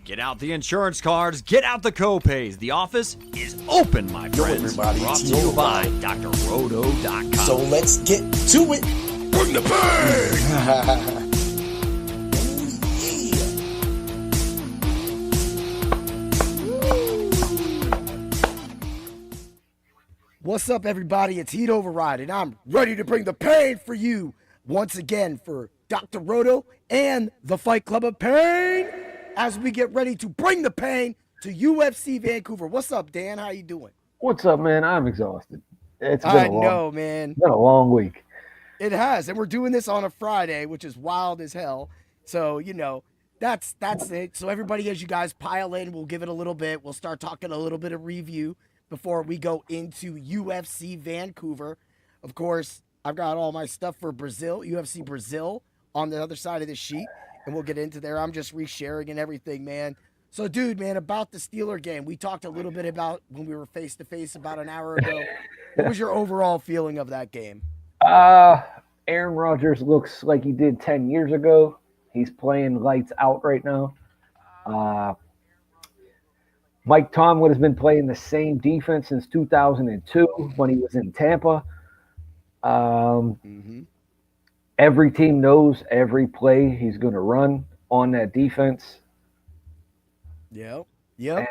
Get out the insurance cards, get out the co-pays. The office is open, my friends. Everybody, Brought to you by drroto.com. So let's get to it. Bring the pain! What's up, everybody? It's Heat Override, and I'm ready to bring the pain for you once again for Dr. Roto and the Fight Club of Pain as we get ready to bring the pain to UFC Vancouver. What's up, Dan? How you doing? What's up, man? I'm exhausted. It's been man. Been a long week. It has, and we're doing this on a Friday, which is wild as hell. So, that's it. So everybody, as you guys pile in, we'll give it a little bit. We'll start talking a little bit of review before we go into UFC Vancouver. Of course, I've got all my stuff for Brazil, UFC Brazil, on the other side of the sheet, and we'll get into there. I'm just resharing and everything, man. So, dude, man, about the Steeler game, we talked a little bit about when we were face-to-face about an hour ago. What was your overall feeling of that game? Aaron Rodgers looks like he did 10 years ago. He's playing lights out right now. Mike Tomlin has been playing the same defense since 2002 when he was in Tampa. Every team knows every play he's going to run on that defense. Yep.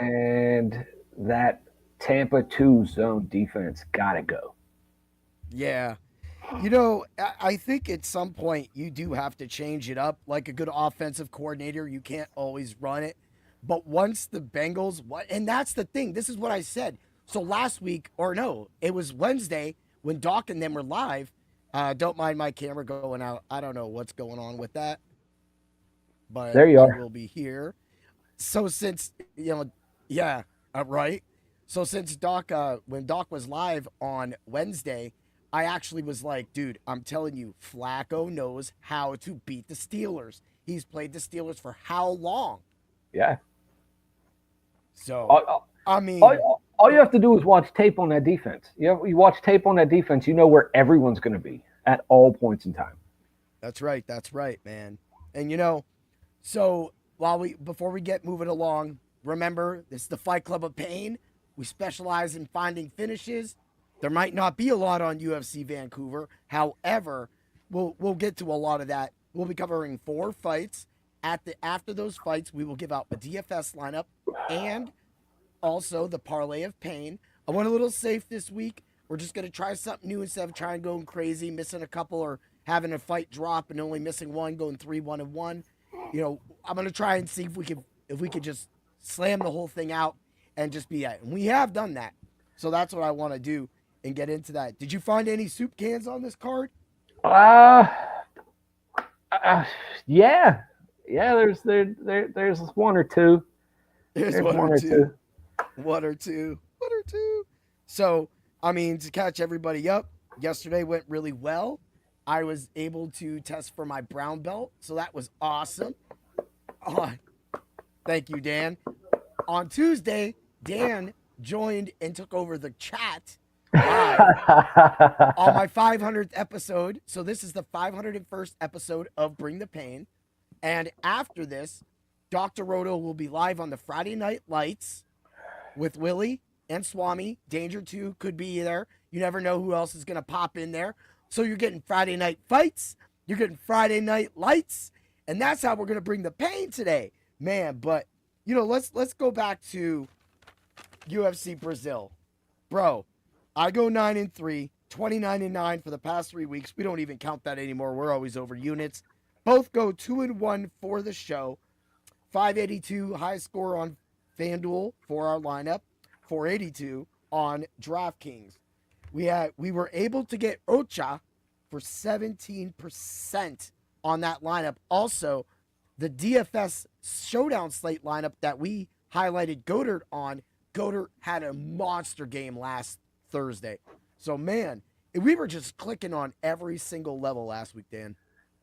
And that Tampa 2 zone defense got to go. Yeah. I think at some point you do have to change it up. Like a good offensive coordinator, you can't always run it. But once the Bengals, and that's the thing, this is what I said. So last week, it was Wednesday when Doc and them were live. Don't mind my camera going out. I don't know what's going on with that. But there you are. We'll be here. So since, right. So since Doc, when Doc was live on Wednesday, I actually was like, dude, I'm telling you, Flacco knows how to beat the Steelers. He's played the Steelers for how long? Yeah. So, all you have to do is watch tape on that defense. You watch tape on that defense, you know where everyone's going to be at all points in time. That's right, man. And so before we get moving along, remember, this is the Fight Club of Pain. We specialize in finding finishes. There might not be a lot on UFC Vancouver. However, we'll get to a lot of that. We'll be covering 4 fights. After those fights, we will give out a DFS lineup and also the Parlay of Pain. I went a little safe this week. We're just going to try something new instead of trying going crazy, missing a couple or having a fight drop and only missing one, going 3-1-1. I'm going to try and see if we could just slam the whole thing out and just be at it. And we have done that. So that's what I want to do and get into that. Did you find any soup cans on this card? Yeah. Yeah, there's one or two. There's one or two. One or two. So, to catch everybody up, yesterday went really well. I was able to test for my brown belt, so that was awesome. Thank you, Dan. On Tuesday, Dan joined and took over the chat live on my 500th episode. So this is the 501st episode of Bring the Pain. And after this, Dr. Roto will be live on the Friday Night Lights with Willie and Swami. Danger 2 could be there. You never know who else is going to pop in there. So you're getting Friday Night Fights. You're getting Friday Night Lights. And that's how we're going to bring the pain today. Man, but, let's go back to UFC Brazil. Bro, I go 9-3, 29-9 for the past 3 weeks. We don't even count that anymore. We're always over units. Both go 2-1 for the show. 582 high score on FanDuel for our lineup. 482 on DraftKings. We were able to get Ocha for 17% on that lineup. Also, the DFS showdown slate lineup that we highlighted Goddard on, Goddard had a monster game last Thursday. So, man, we were just clicking on every single level last week, Dan.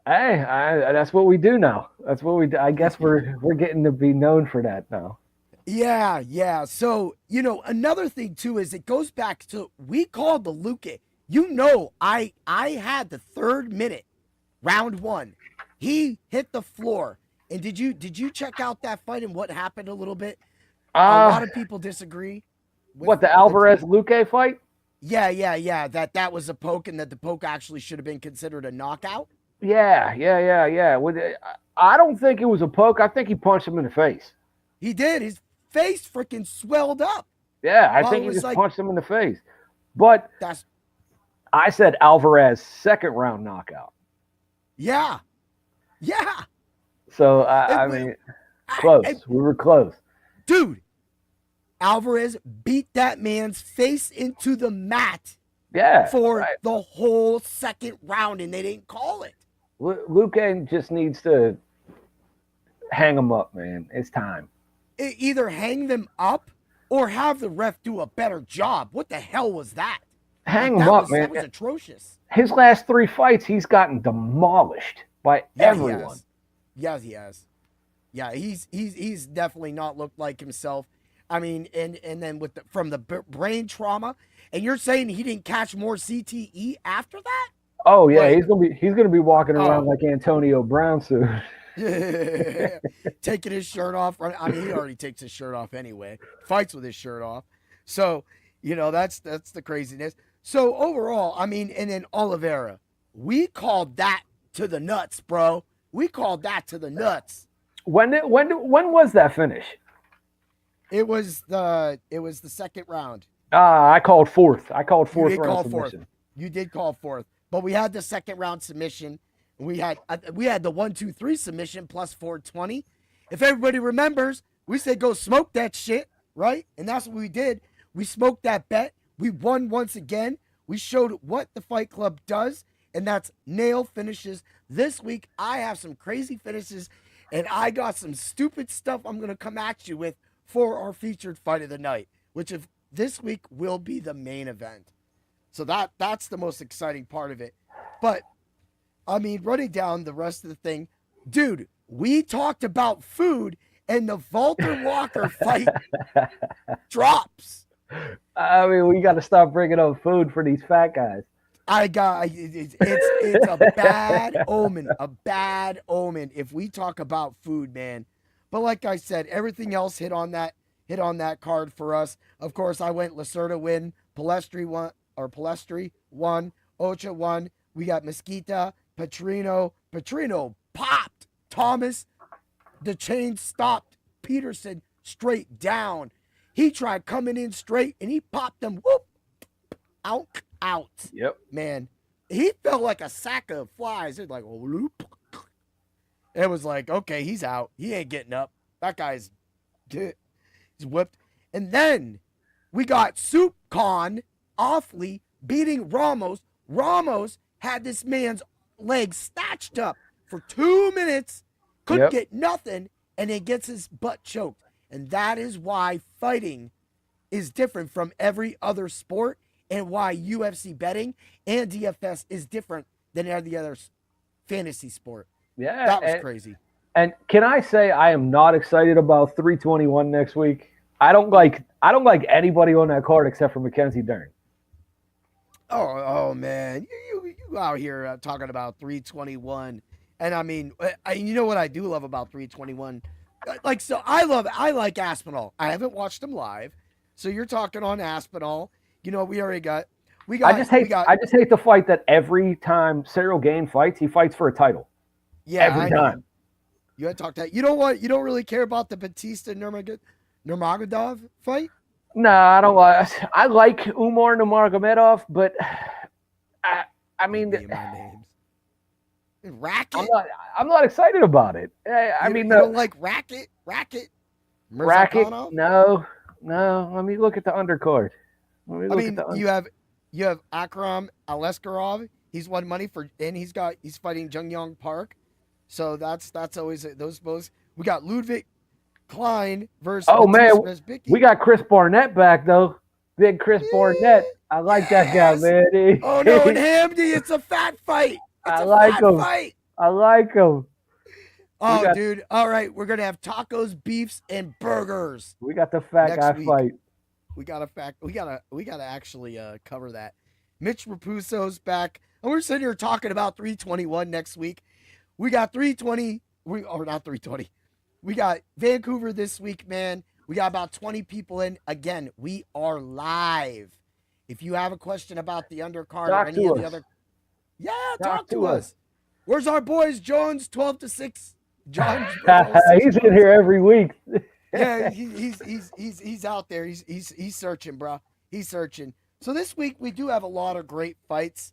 Hey, that's what we do now. That's what we do. I guess we're getting to be known for that now. Yeah. So, another thing, too, is it goes back to we called the Luque. I had the 3rd minute, round 1. He hit the floor. And did you check out that fight and what happened a little bit? A lot of people disagree. What, the Alvarez-Luque fight? Yeah. That was a poke, and that the poke actually should have been considered a knockout. Yeah. I don't think it was a poke. I think he punched him in the face. He did. His face freaking swelled up. Yeah, I think he just punched him in the face. But I said Alvarez second round knockout. Yeah. So I mean, close. We were close, dude. Alvarez beat that man's face into the mat. Yeah, for the whole second round, and they didn't call it. Luque just needs to hang him up, man. It's time. Either hang them up or have the ref do a better job. What the hell was that? Hang him up, man. That was atrocious. His last 3 fights, he's gotten demolished by everyone. Yes, he has. Yeah, he's definitely not looked like himself. I mean, and then from the brain trauma, and you're saying he didn't catch more CTE after that? Oh yeah, he's gonna be walking around like Antonio Brown soon. Taking his shirt off. I mean, he already takes his shirt off anyway. Fights with his shirt off. So, that's the craziness. So overall, I mean, and then Oliveira, we called that to the nuts, bro. We called that to the nuts. When was that finish? It was the second round. I called fourth. I called fourth round submission. You did call fourth, but we had the second round submission. We had the 1-2-3 submission plus 420. If everybody remembers, we said go smoke that shit, right? And that's what we did. We smoked that bet. We won once again. We showed what the Fight Club does, and that's nail finishes. This week, I have some crazy finishes, and I got some stupid stuff I'm going to come at you with for our featured fight of the night, which this week will be the main event. So that's the most exciting part of it. But, I mean, running down the rest of the thing, dude, we talked about food, and the Walter Walker fight drops. I mean, we got to stop bringing up food for these fat guys. It's a bad omen, if we talk about food, man. But like I said, everything else hit on that card for us. Of course, I went Lacerda win, Palestri won, Ocha won. We got Mesquita, Petrino popped Thomas. The chain stopped Peterson straight down. He tried coming in straight, and he popped them. Whoop, out. Yep. Man, he felt like a sack of flies. It's like, whoop. It was like, okay, he's out. He ain't getting up. That guy's he's whipped. And then we got Soup Con awfully beating Ramos. Ramos had this man's legs snatched up for 2 minutes, couldn't get nothing, and then gets his butt choked. And that is why fighting is different from every other sport, and why UFC betting and DFS is different than every other fantasy sport. Yeah. That was crazy. And can I say I am not excited about 321 next week? I don't like anybody on that card except for Mackenzie Dern. Oh man, you out here talking about 321, and I mean, you know what I do love about 321? Like, so I like Aspinall. I haven't watched him live, so you're talking on Aspinall. You know, we got. I just hate the fight that every time Cyril Gane fights, he fights for a title. Yeah, every time. You had to talk that. You know what? You don't really care about the Batista Nurmagomedov fight? No, I don't like. I like Umar Nurmagomedov, but I mean, Racket. I'm not excited about it. You don't like Racket. Racket. No. Let me look at the undercard. You have Akram Aleskarov. He's won money and he's fighting Jung Yong Park. So that's always those both. We got Ludwig Klein versus. Oh man, we got Chris Barnett back though. Big Chris Barnett. I like that guy, man. Oh no, and Hamdi, it's a fat fight. I like him. Oh, dude. All right, we're gonna have tacos, beefs, and burgers. We got the fat guy fight. We gotta actually cover that. Mitch Rapuso's back, and we're sitting here talking about 321 next week. We got 320. or not 320. We got Vancouver this week, man. We got about 20 people in. Again, we are live. If you have a question about the undercard or any of the other, talk to us. Where's our boys, Jones? 12 to 6. John. He's in here every week. Yeah, he's out there. He's searching, bro. He's searching. So this week we do have a lot of great fights.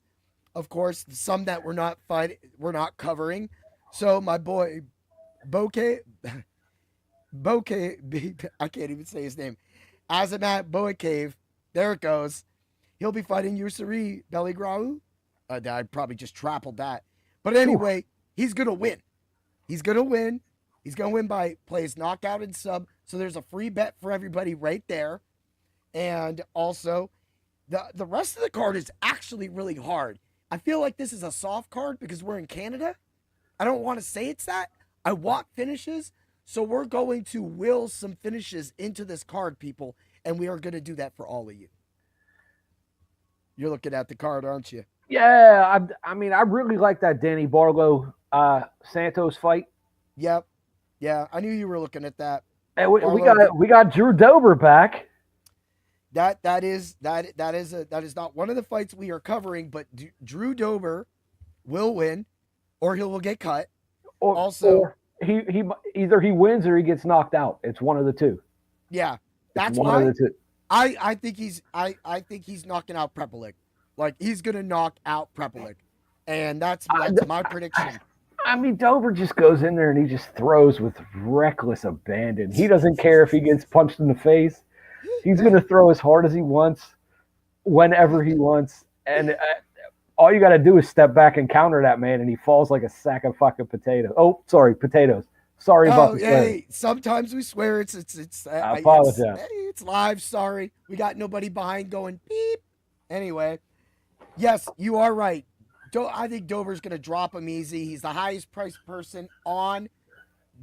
Of course, some that we're not covering. So my boy, Bokeh, I can't even say his name. Azamat Boakave, there it goes. He'll be fighting Yusuri Belligrau. I probably just trampled that. But anyway, he's going to win. He's going to win. He's going to win by plays knockout and sub. So there's a free bet for everybody right there. And also, the rest of the card is actually really hard. I feel like this is a soft card because we're in Canada. I don't want to say it's that. I want finishes. So we're going to will some finishes into this card, people. And we are going to do that for all of you. You're looking at the card, aren't you? Yeah, I mean, I really like that Danny Barlow Santos fight. Yep. Yeah, I knew you were looking at that. And we got Drew Dober back. That is not one of the fights we are covering, but Drew Dober will win, or he will get cut. Or he either he wins or he gets knocked out. It's one of the two. Yeah, that's one why of the two. I think he's knocking out Prepelic. Like, he's gonna knock out Prepelic, and that's my prediction. I mean, Dober just goes in there and he just throws with reckless abandon. He doesn't care if he gets punched in the face. He's going to throw as hard as he wants, whenever he wants. And all you got to do is step back and counter that man, and he falls like a sack of fucking potatoes. Oh, sorry, potatoes. Sorry about the swear. Hey, sometimes we swear. It's I apologize. It's live. Sorry. We got nobody behind going beep. Anyway, yes, you are right. I think Dober's going to drop him easy. He's the highest priced person on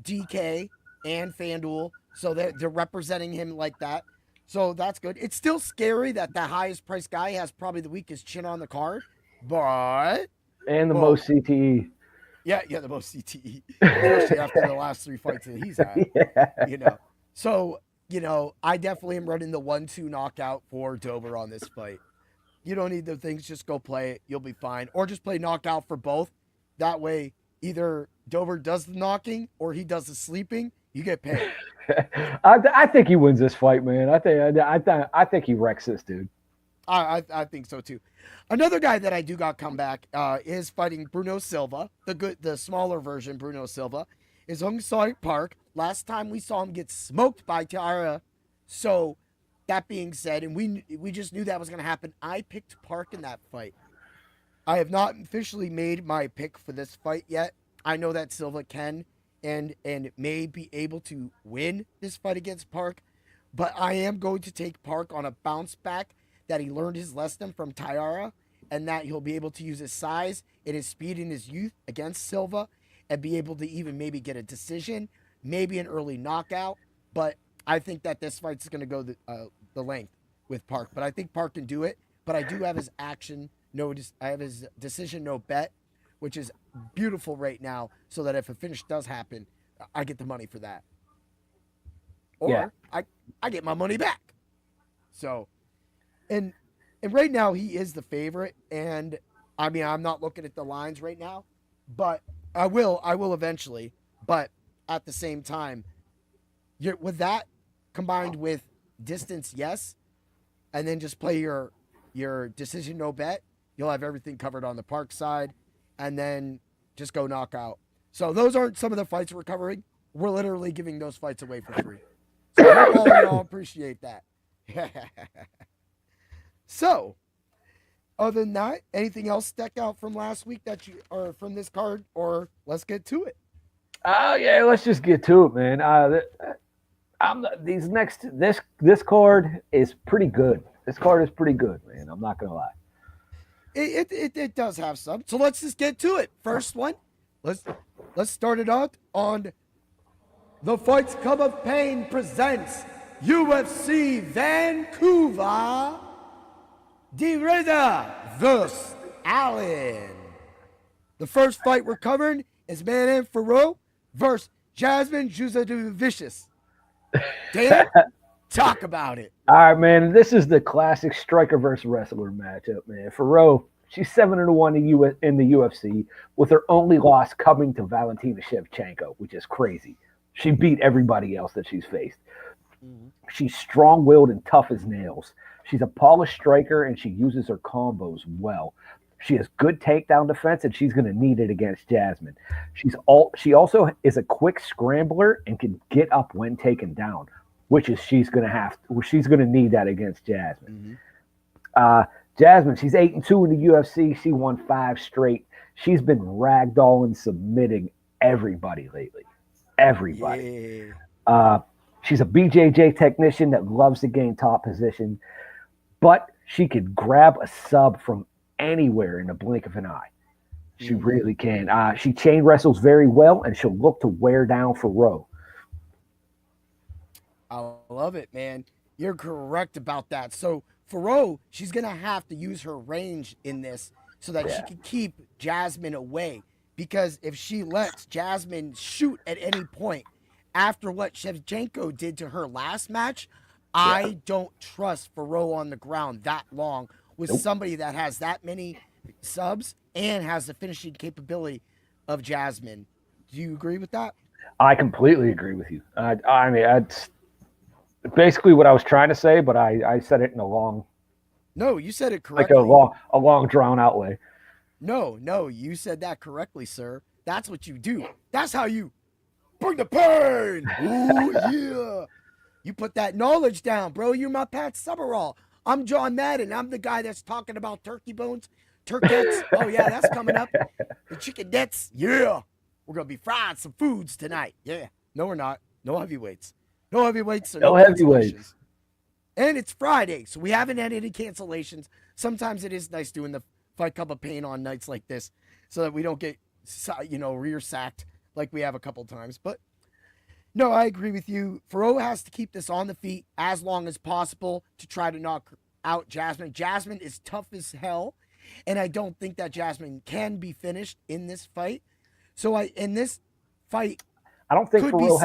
DK and FanDuel, so they're representing him like that. So that's good. It's still scary that the highest priced guy has probably the weakest chin on the card, but most CTE. Yeah, the most CTE, especially after the last 3 fights that he's had. Yeah. So I definitely am running the 1-2 knockout for Dober on this fight. You don't need the things. Just go play it. You'll be fine. Or just play knockout for both. That way, either Dober does the knocking or he does the sleeping. You get paid. I think he wins this fight, man. I think he wrecks this dude. I think so too. Another guy that I do got come back is fighting Bruno Silva. The smaller version, Bruno Silva, is Hung Soi Park. Last time we saw him get smoked by Tiara. So that being said, and we just knew that was going to happen, I picked Park in that fight. I have not officially made my pick for this fight yet. I know that Silva can and may be able to win this fight against Park, but I am going to take Park on a bounce back that he learned his lesson from Tiara, and that he'll be able to use his size and his speed and his youth against Silva and be able to even maybe get a decision, maybe an early knockout. But I think that this fight's going to go the length with Park. But I think Park can do it. But I do have his I have his decision no bet, which is beautiful right now, so that if a finish does happen, I get the money for that. Or I get my money back. So, and right now he is the favorite. And I mean, I'm not looking at the lines right now, but I will eventually. But at the same time, with that combined with distance, yes, and then just play your decision no bet, you'll have everything covered on the Park side, and then just go knockout. So those aren't some of the fights we're covering. We're literally giving those fights away for free. So I hope all of y'all appreciate that. So, other than that, anything else stuck out from last week or from this card, or let's get to it? Oh yeah, let's just get to it, man. This card is pretty good. This card is pretty good, man. I'm not gonna lie. It does have some. So let's just get to it. First one, let's start it out on the Fights Club of Pain presents UFC Vancouver. De Ridder vs. Allen. The first fight we're covering is Manon Fiorot versus Jasmine Vicious. Dan, talk about it. All right, man. This is the classic striker versus wrestler matchup, man. Ferro, she's 7-1 in the UFC, with her only loss coming to Valentina Shevchenko, which is crazy. She beat everybody else that she's faced. She's strong-willed and tough as nails. She's a polished striker, and she uses her combos well. She has good takedown defense, and she's going to need it against Jasmine. She also is a quick scrambler and can get up when taken down, which is she's going to need that against Jasmine. Jasmine, she's 8-2 in the UFC. She won 5 straight. She's been ragdolling, submitting everybody lately. Everybody. Yeah. She's a BJJ technician that loves to gain top position, but she could grab a sub from anywhere in the blink of an eye. She really can. She chain wrestles very well, and she'll look to wear down Ferro. I love it, man. You're correct about that. So Ferro, she's going to have to use her range in this so that she can keep Jasmine away. Because if she lets Jasmine shoot at any point after what Shevchenko did to her last match, I don't trust Ferro on the ground that long with somebody that has that many subs and has the finishing capability of Jasmine. Do you agree with that? I completely agree with you. I mean, that's basically what I was trying to say, but I said it in a long... No, you said it correctly. Like a long drawn-out way. No, you said that correctly, sir. That's what you do. That's how you bring the pain. Ooh, yeah. You put that knowledge down, bro. You're my Pat Summerall. I'm John Madden. I'm the guy that's talking about turkey bones, turkettes. Oh, yeah, that's coming up. The chickenettes. Yeah. We're going to be frying some foods tonight. Yeah. No, we're not. No heavyweights. No heavyweights. So no heavyweights. And it's Friday, so we haven't had any cancellations. Sometimes it is nice doing the Fight Club of Pain on nights like this so that we don't get, rear sacked like we have a couple times. But no, I agree with you. Ferro has to keep this on the feet as long as possible to try to knock out Jasmine. Jasmine is tough as hell, and I don't think that Jasmine can be finished in this fight. So in this fight, I don't think Ferro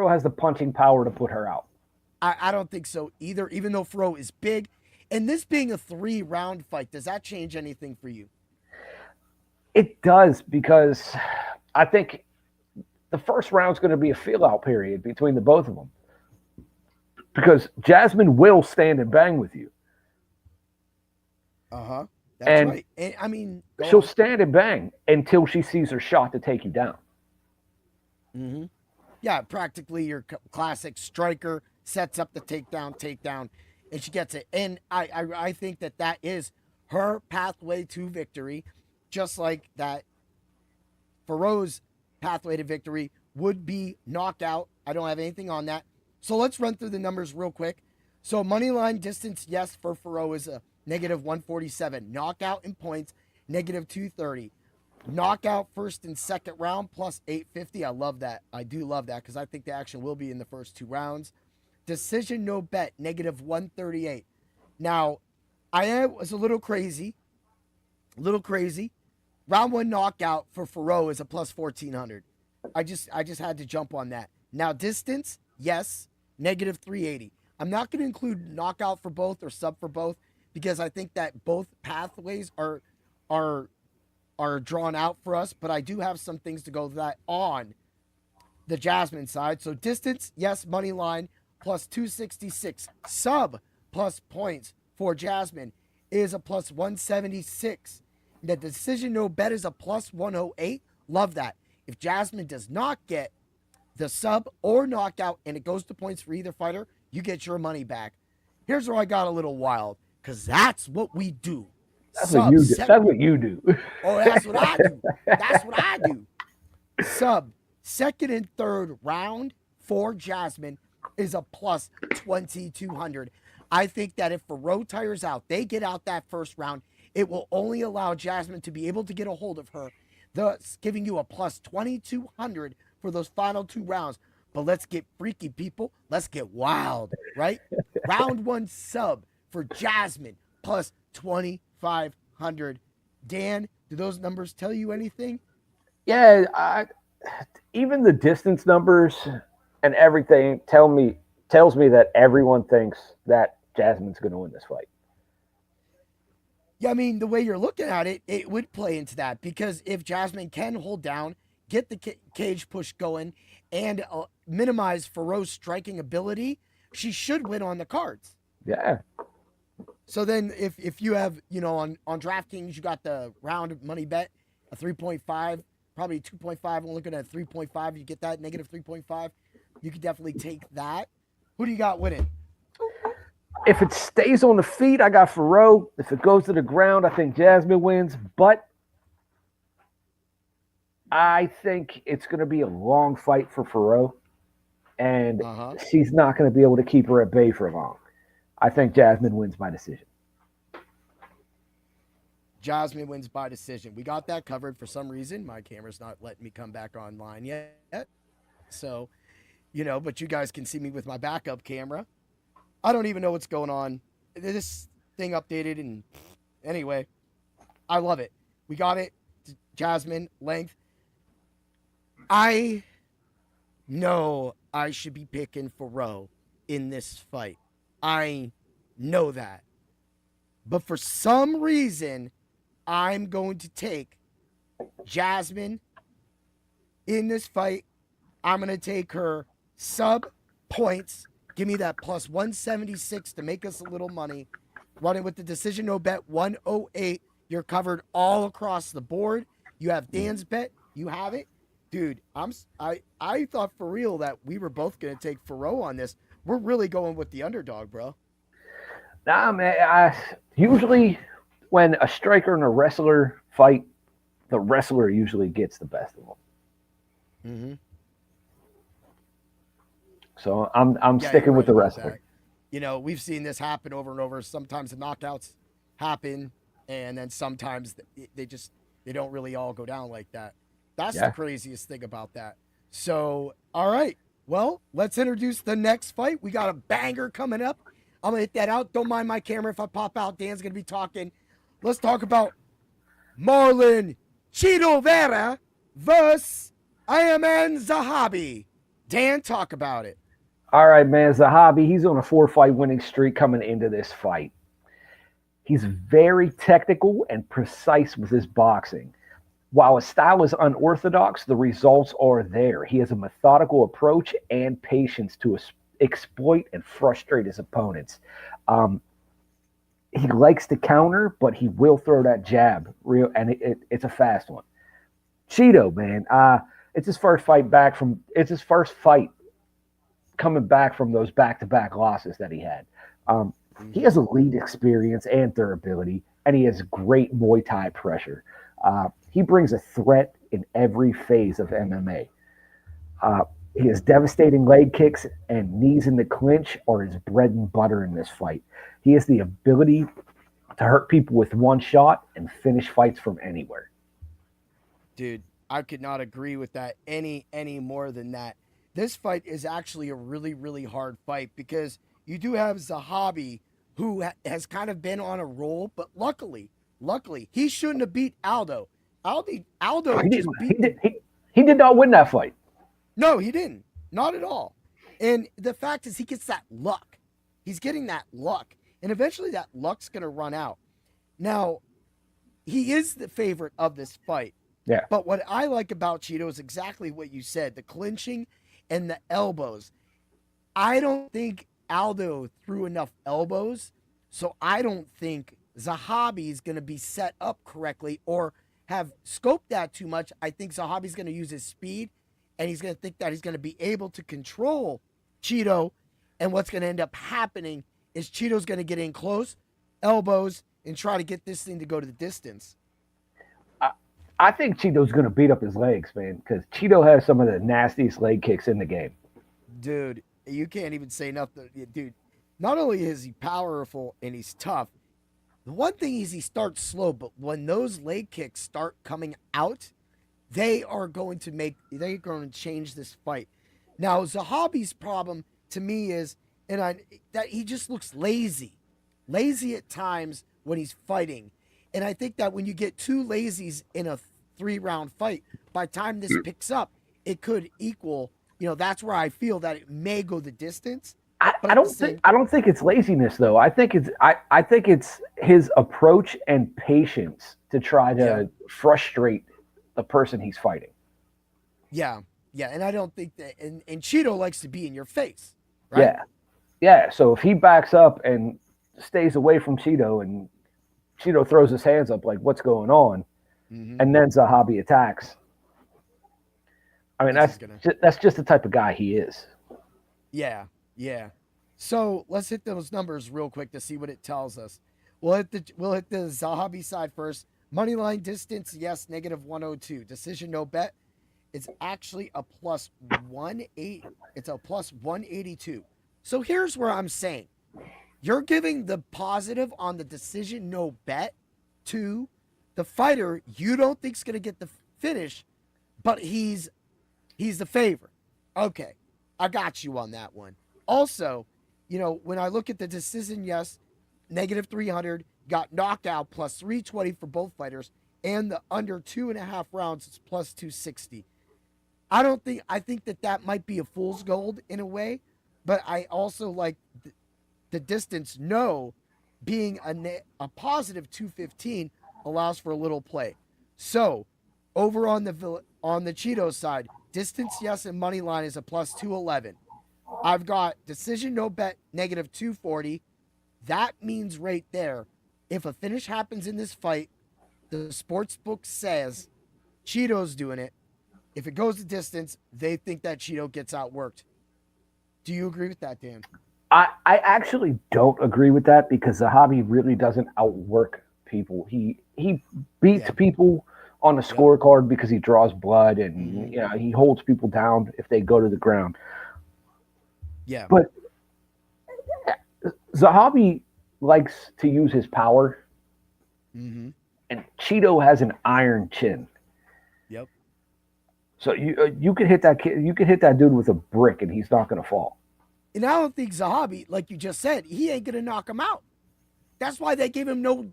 has the punching power to put her out. I don't think so either, even though Ferro is big. And this being a 3-round fight, does that change anything for you? It does, because I think the first round's going to be a feel-out period between the both of them. Because Jasmine will stand and bang with you. Uh-huh. That's right. And, I mean... She'll stand and bang until she sees her shot to take you down. Mm-hmm. Yeah, practically your classic striker sets up the takedown, and she gets it. And I think that is her pathway to victory, just like that Ferro's pathway to victory would be knockout. I don't have anything on that. So let's run through the numbers real quick. So money line distance, yes, for Ferro is a -147. Knockout in points, -230. Knockout first and second round, +850. I love that. I do love that because I think the action will be in the first 2 rounds. Decision no bet, -138. Now, I was a little crazy. Round 1 knockout for Ferro is a +1400. I just had to jump on that. Now, distance, yes, -380. I'm not going to include knockout for both or sub for both because I think that both pathways are drawn out for us, but I do have some things to go that on the Jasmine side. So distance, yes, money line, +266. Sub plus points for Jasmine is a +176. The decision no bet is a +108. Love that. If Jasmine does not get the sub or knockout and it goes to points for either fighter, you get your money back. Here's where I got a little wild, because that's what we do. That's what you do. That's what you do. Oh, that's what I do. That's what I do. Sub, second and third round for Jasmine is a +2200. I think that if Ferro tires out, they get out that first round, it will only allow Jasmine to be able to get a hold of her, thus giving you a +2200 for those final 2 rounds. But let's get freaky, people. Let's get wild, right? Round 1 sub for Jasmine, +2500. Dan, do those numbers tell you anything? Yeah, even the distance numbers and everything tells me that everyone thinks that Jasmine's going to win this fight. Yeah, I mean, the way you're looking at it, it would play into that because if Jasmine can hold down, get the cage push going, and minimize Faro's striking ability, she should win on the cards. Yeah. So then if you have, on DraftKings, you got the round money bet, a 3.5, probably 2.5. I'm looking at 3.5. You get that negative 3.5. You could definitely take that. Who do you got winning? If it stays on the feet, I got Faro. If it goes to the ground, I think Jasmine wins. But I think it's going to be a long fight for Faro. And she's not going to be able to keep her at bay for long. I think Jasmine wins by decision. Jasmine wins by decision. We got that covered. For some reason, my camera's not letting me come back online yet. So, but you guys can see me with my backup camera. I don't even know what's going on. This thing updated, and anyway, I love it. We got it. Jasmine, length. I know I should be picking Faro in this fight. I know that. But for some reason, I'm going to take Jasmine in this fight. I'm going to take her sub points. Give me that plus 176 to make us a little money. Running with the decision no bet 108. You're covered all across the board. You have Dan's bet. You have it. Dude, I thought for real that we were both going to take Faro on this. We're really going with the underdog, bro. Nah, man. Usually when a striker and a wrestler fight, the wrestler usually gets the best of them. Mm-hmm. So I'm sticking with the wrestler. We've seen this happen over and over. Sometimes the knockouts happen, and then sometimes they don't really all go down like that. That's the craziest thing about that. So, all right. Well, let's introduce the next fight. We got a banger coming up. I'm going to hit that out. Don't mind my camera if I pop out. Dan's going to be talking. Let's talk about Marlon Chito Vera versus Ayman Zahabi. Dan, talk about it. All right, man. Zahabi, he's on a 4-fight winning streak coming into this fight. He's very technical and precise with his boxing. While his style is unorthodox, the results are there. He has a methodical approach and patience to exploit and frustrate his opponents. He likes to counter, but he will throw that jab, and it's a fast one. Chito, man, it's his first fight coming back from those back-to-back losses that he had. He has elite experience and durability, and he has great Muay Thai pressure. He brings a threat in every phase of MMA. He has devastating leg kicks, and knees in the clinch are his bread and butter in this fight. He has the ability to hurt people with one shot and finish fights from anywhere. Dude, I could not agree with that any more than that. This fight is actually a really, really hard fight because you do have Zahabi, who has kind of been on a roll, but luckily, he shouldn't have beat Aldo. Aldo he did not win that fight. No, he didn't. Not at all. And the fact is he gets that luck. He's getting that luck. And eventually that luck's going to run out. Now, he is the favorite of this fight. Yeah. But what I like about Chito is exactly what you said, the clinching and the elbows. I don't think Aldo threw enough elbows, so I don't think Zahabi is going to be set up correctly or have scoped that too much. I think Zahabi's going to use his speed, and he's going to think that he's going to be able to control Chito, and what's going to end up happening is Chito's going to get in close, elbows, and try to get this thing to go to the distance. I think Chito's going to beat up his legs, man, because Chito has some of the nastiest leg kicks in the game. Dude, you can't even say nothing. Dude, not only is he powerful and he's tough, the one thing is he starts slow, but when those leg kicks start coming out, they're going to change this fight. Now, Zahabi's problem to me is that he just looks lazy at times when he's fighting. And I think that when you get two lazies in a 3-round fight, by the time this picks up, it could equal. That's where I feel that it may go the distance. I don't think it's laziness though. I think it's his approach and patience to try to frustrate the person he's fighting. Yeah, and I don't think that. And Cheeto likes to be in your face, right? Yeah. So if he backs up and stays away from Cheeto, and Cheeto throws his hands up like, "What's going on?" And then Zahabi attacks. I mean, that's just the type of guy he is. Yeah. So let's hit those numbers real quick to see what it tells us. We'll hit the Zahabi side first. Money line distance, yes, -102. Decision, no bet. It's actually a +1.8. It's a +182. So here's where I'm saying, you're giving the positive on the decision, no bet to the fighter you don't think's gonna get the finish, but he's the favorite. Okay, I got you on that one. Also, when I look at the decision, yes, -300, got knockout +320 for both fighters, and the under 2.5 rounds is +260. I think that might be a fool's gold in a way, but I also like the distance, no, being a positive 215 allows for a little play. So over on the Cheeto side, distance, yes, and money line is a +211. I've got decision, no bet, -240. That means right there, if a finish happens in this fight, the sports book says Cheeto's doing it. If it goes the distance, they think that Cheeto gets outworked. Do you agree with that, Dan? I actually don't agree with that because Zahabi really doesn't outwork people. He beats people on the scorecard because he draws blood and he holds people down if they go to the ground. Yeah. But Zahabi likes to use his power, and Cheeto has an iron chin. Yep. So you could hit that kid, you could hit that dude with a brick, and he's not going to fall. And I don't think Zahabi, like you just said, he ain't going to knock him out. That's why they gave him no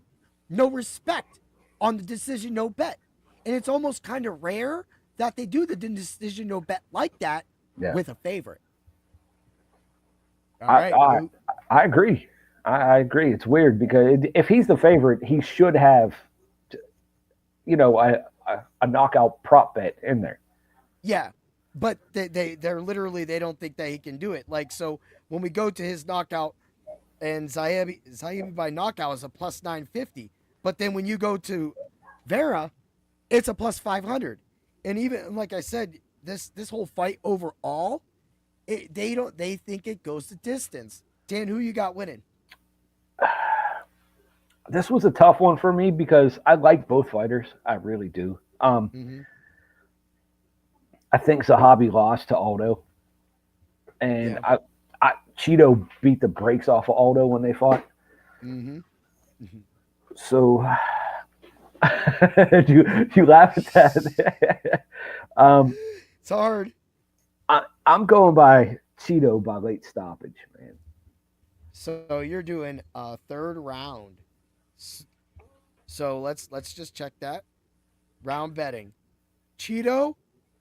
respect on the decision, no bet. And it's almost kind of rare that they do the decision, no bet like that with a favorite. All right. I agree. I agree. It's weird because if he's the favorite, he should have, a knockout prop bet in there. Yeah, but they're literally, they don't think that he can do it. Like, so when we go to his knockout, and Zahabi by knockout is a +950, but then when you go to Vera, it's a +500. And even like I said, this whole fight overall, they think it goes the distance. Dan, who you got winning? This was a tough one for me because I like both fighters. I really do. I think Zahabi lost to Aldo, and Cheeto beat the brakes off of Aldo when they fought. So, do you laugh at that? It's hard. I'm going by Cheeto by late stoppage, man. So you're doing a third round. So let's just check that. Round betting. Cheeto,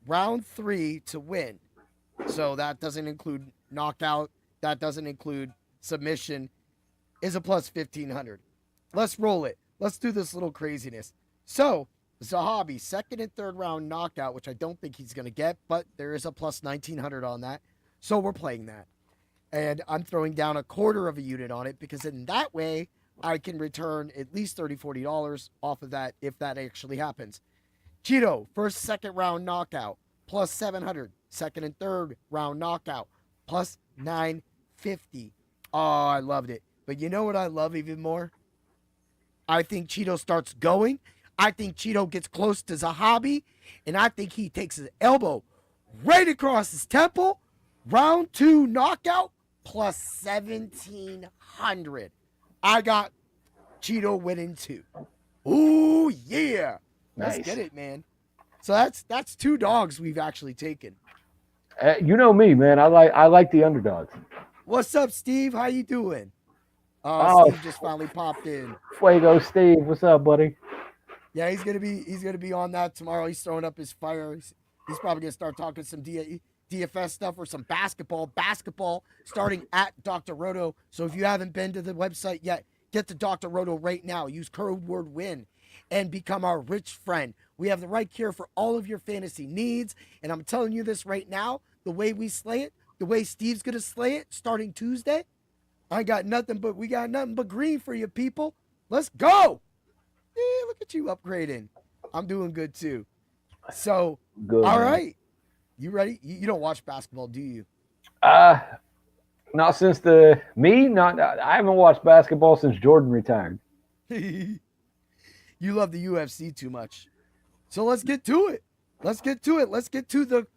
round 3 to win. So that doesn't include knockout. That doesn't include submission. Is a +1500. Let's roll it. Let's do this little craziness. So Zahabi, second and third round knockout, which I don't think he's going to get, but there is a +1900 on that. So we're playing that. And I'm throwing down a quarter of a unit on it because in that way, I can return at least $30, $40 off of that if that actually happens. Cheeto, first, second round knockout, +700. Second and third round knockout, +950. Oh, I loved it. But you know what I love even more? I think Cheeto starts going. I think Cheeto gets close to Zahabi. And I think he takes his elbow right across his temple. Round 2 knockout, +1700. I got Cheeto winning 2. Ooh, yeah. Let's get it, man. So that's 2 dogs we've actually taken. You know me, man. I like the underdogs. What's up, Steve? How you doing? Steve just finally popped in. Fuego Steve, what's up, buddy? Yeah, he's gonna be on that tomorrow. He's throwing up his fire. He's probably going to start talking some DFS stuff or some basketball. Basketball starting at Dr. Roto. So if you haven't been to the website yet, get to Dr. Roto right now. Use code word WIN and become our rich friend. We have the right cure for all of your fantasy needs. And I'm telling you this right now, the way we slay it, the way Steve's going to slay it starting Tuesday, we got nothing but green for you people. Let's go. Yeah, look at you upgrading. I'm doing good too. So, Good, all man. right. You ready? You don't watch basketball, do you? Not since I haven't watched basketball since Jordan retired. You love the UFC too much. So let's get to it. Let's get to the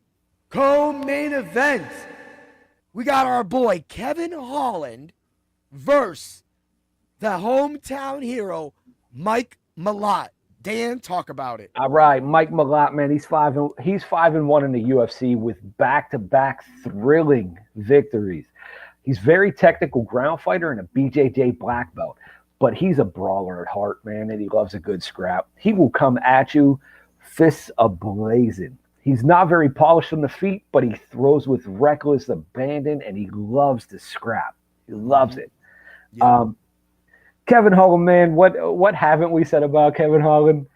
co-main event. We got our boy Kevin Holland versus the hometown hero Mike Malott. Dan, talk about it. All right, Mike Malott, man, he's 5-1 in the UFC with back-to-back thrilling victories. He's very technical ground fighter and a BJJ black belt, but he's a brawler at heart, man, and he loves a good scrap. He will come at you, fists a-blazing. He's not very polished on the feet, but he throws with reckless abandon, and he loves to scrap. He loves it. Yeah. Kevin Holland, man, what haven't we said about Kevin Holland?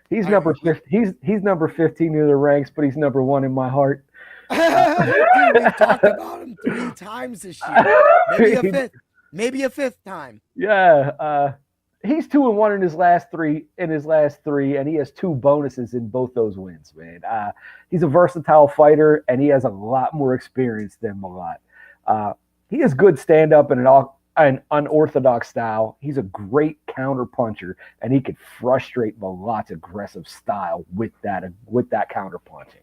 He's number 15 in the ranks, but he's number 1 in my heart. Dude, we've talked about him 3 times this year. Maybe a fifth time. Yeah. He's 2-1 in his last three, and he has 2 bonuses in both those wins, man. He's a versatile fighter, and he has a lot more experience than Malott. He has good stand-up and an unorthodox style. He's a great counter puncher, and he could frustrate Malott's aggressive style with that counter punching.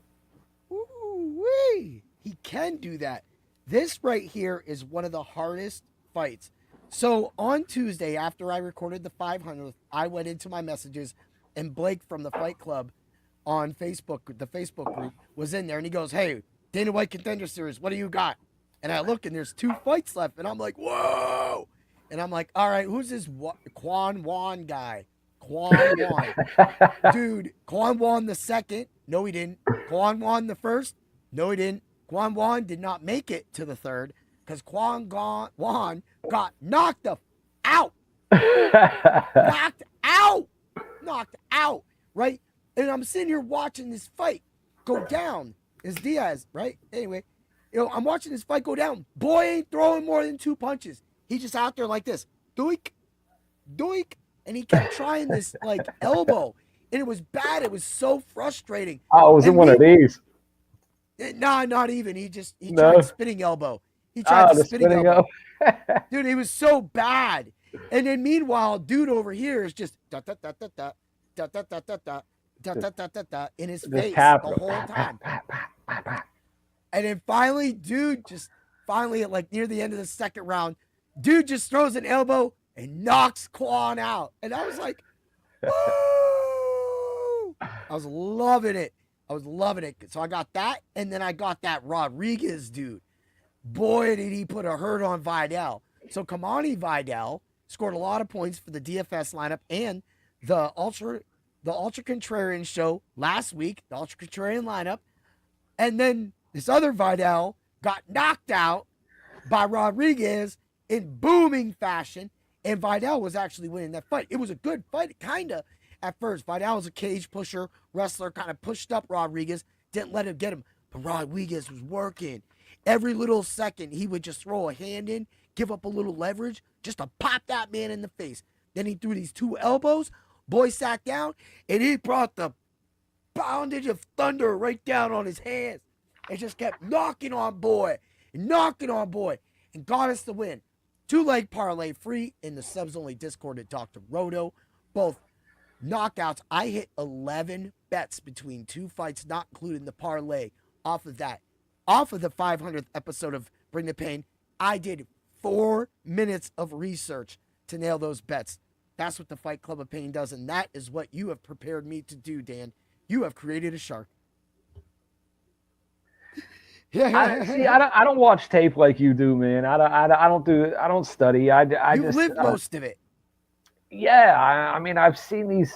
Ooh-wee. He can do that. This right here is one of the hardest fights. So on Tuesday, after I recorded the 500th, I went into my messages, and Blake from the Fight Club on Facebook, the Facebook group, was in there, and he goes, "Hey, Dana White Contender Series, what do you got?" And I look, and there's 2 fights left, and I'm like, whoa! And I'm like, all right, who's this Quan Wan guy? Quan Wan. Dude, Quan Wan the second. No, he didn't. Quan Wan the first. No, he didn't. Quan Wan did not make it to the third because Quan Wan got knocked out. Knocked out, right? And I'm sitting here watching this fight go down. It's Diaz, right? Anyway, I'm watching this fight go down. Boy ain't throwing more than 2 punches. He's just out there like this. Doink, doink. And he kept trying this, like, elbow. And it was bad. It was so frustrating. Oh, it was in one of these. Nah, not even. He tried spinning elbow. He tried the spinning elbow. Dude, it was so bad. And then meanwhile, dude over here is just da-da-da-da-da, da-da-da-da-da, da-da-da-da-da in his face the whole time. And then finally, like near the end of the second round, dude just throws an elbow and knocks Quan out. And I was like, woo! I was loving it. So I got that, and then I got that Rodriguez dude. Boy, did he put a hurt on Vidal. So Kamani Vidal scored a lot of points for the DFS lineup and the Ultra Contrarian show last week, the Ultra Contrarian lineup. And then this other Vidal got knocked out by Rodriguez in booming fashion, and Vidal was actually winning that fight. It was a good fight, kind of, at first. Vidal was a cage pusher, wrestler, kind of pushed up Rodriguez, didn't let him get him, but Rodriguez was working. Every little second, he would just throw a hand in, give up a little leverage, just to pop that man in the face. Then he threw these 2 elbows, boy sat down, and he brought the poundage of thunder right down on his hands. And just kept knocking on boy, and got us the win. 2-leg parlay free in the subs only Discord at Dr. Roto. Both knockouts. I hit 11 bets between 2 fights, not including the parlay off of that. Off of the 500th episode of Bring the Pain, I did 4 minutes of research to nail those bets. That's what the Fight Club of Pain does, and that is what you have prepared me to do, Dan. You have created a shark. I don't watch tape like you do, man. I don't study. You live most of it. Yeah, I mean, I've seen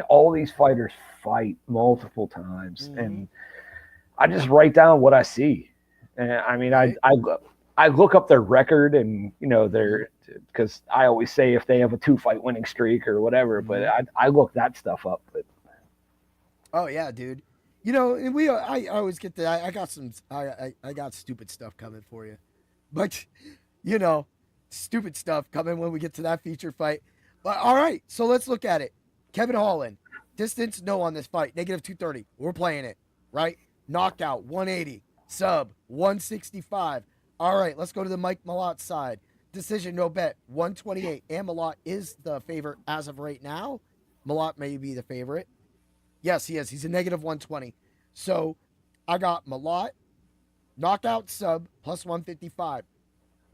all these fighters fight multiple times, and I just write down what I see. And I mean, I look up their record and, because I always say if they have a 2-fight winning streak or whatever, but I look that stuff up. But Oh yeah, dude. And I always get that. I got some. I got stupid stuff coming for you, but stupid stuff coming when we get to that feature fight. But all right, so let's look at it. Kevin Holland, distance no on this fight, -230. We're playing it, right? Knockout 180, sub 165. All right, let's go to the Mike Malott side. Decision no bet 128. And Malott is the favorite as of right now. Malott may be the favorite. Yes, he is. He's a -120. So I got Malott, knockout sub +155.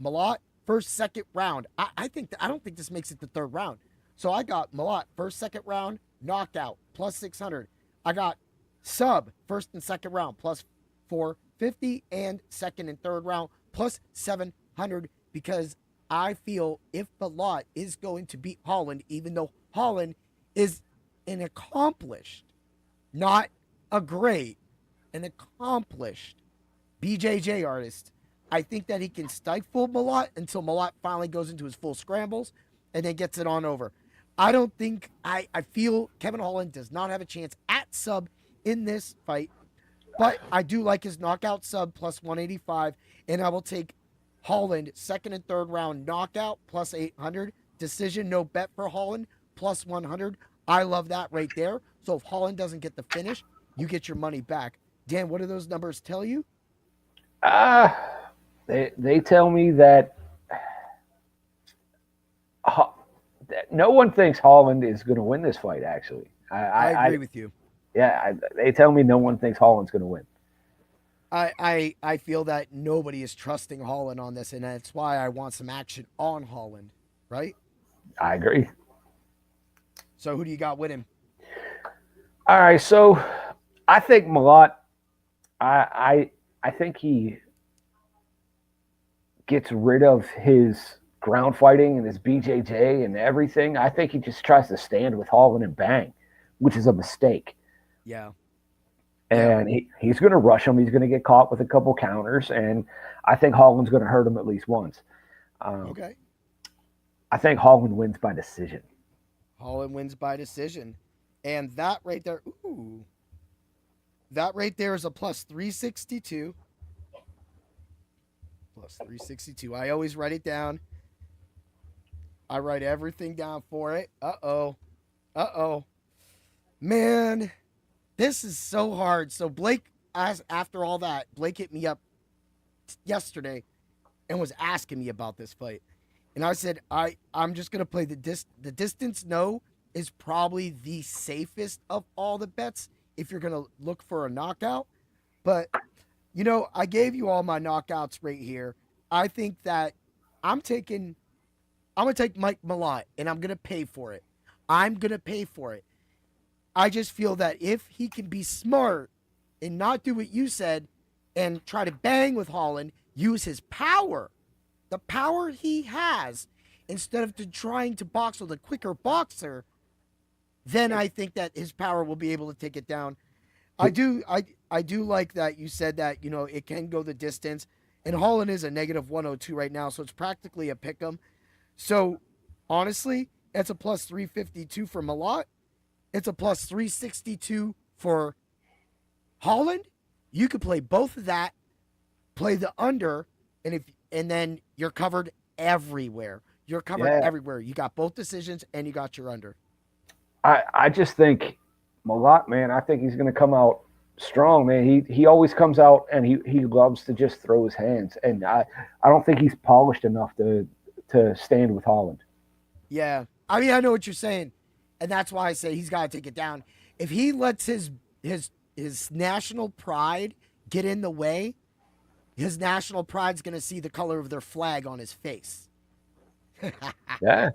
Malott, first, second round. I don't think this makes it the third round. So I got Malott, first, second round, knockout, +600. I got sub, first and second round, +450, and second and third round, +700, because I feel if Malott is going to beat Holland, even though Holland is an accomplished, not a great, an accomplished BJJ artist, I think that he can stifle Malott until Malott finally goes into his full scrambles and then gets it on over. I don't think, I feel Kevin Holland does not have a chance at sub in this fight, but I do like his knockout sub +185, and I will take Holland second and third round knockout +800. Decision no bet for Holland +100. I love that right there. So if Holland doesn't get the finish, you get your money back. Dan, what do those numbers tell you? They tell me that no one thinks Holland is going to win this fight, actually. I agree with you. Yeah, they tell me no one thinks Holland's going to win. I feel that nobody is trusting Holland on this, and that's why I want some action on Holland, right? I agree. So who do you got winning? All right, so I think Malott, I think he gets rid of his ground fighting and his BJJ and everything. I think he just tries to stand with Holland and bang, which is a mistake. Yeah. And he's going to rush him. He's going to get caught with a couple counters, and I think Holland's going to hurt him at least once. Okay. I think Holland wins by decision. Holland wins by decision. And that right there, that right there is a +362. +362. I always write it down. I write everything down for it. Uh-oh. Man, this is so hard. So Blake, after all that, Blake hit me up yesterday and was asking me about this fight. And I said, I'm just going to play the distance no is probably the safest of all the bets if you're going to look for a knockout. But, I gave you all my knockouts right here. I think that I'm going to take Mike Malott, and I'm going to pay for it. I just feel that if he can be smart and not do what you said and try to bang with Holland, use his power, the power he has, instead of trying to box with a quicker boxer, then I think that his power will be able to take it down. I do like that you said that, it can go the distance. And Holland is a -102 right now, so it's practically a pick 'em. So, honestly, it's a +352 for Malott. It's a +362 for Holland. You could play both of that, play the under, and then you're covered everywhere. You're covered everywhere. You got both decisions, and you got your under. I just think Malott, man, I think he's going to come out strong, man. He always comes out, and he loves to just throw his hands. And I don't think he's polished enough to stand with Holland. Yeah. I mean, I know what you're saying, and that's why I say he's got to take it down. If he lets his national pride get in the way, his national pride's going to see the color of their flag on his face. Yeah.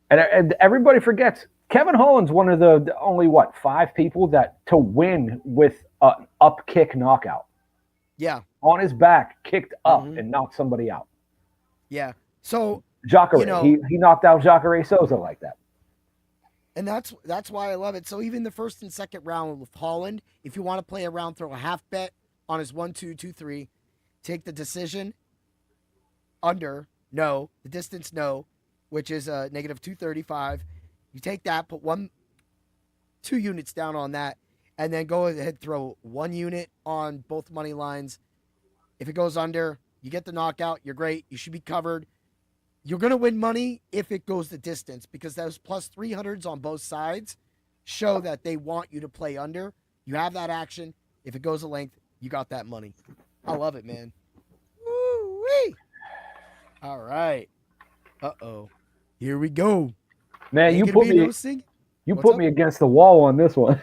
And everybody forgets, Kevin Holland's one of the only, 5 people to win with an up kick knockout. Yeah. On his back, kicked up and knocked somebody out. Yeah. So Jacare, he knocked out Jacare Souza like that. And that's why I love it. So even the first and second round with Holland, if you want to play around, throw a half bet on his 1-2, 2-3. Take the decision under, no. The distance, no, which is negative 235. You take that, put 2 units down on that, and then go ahead, throw 1 unit on both money lines. If it goes under, you get the knockout. You're great. You should be covered. You're going to win money if it goes the distance, because those plus 300s on both sides show that they want you to play under. You have that action. If it goes a length, you got that money. I love it, man. Woo-wee. All right. Uh-oh. Here we go. Man, you put me against the wall on this one.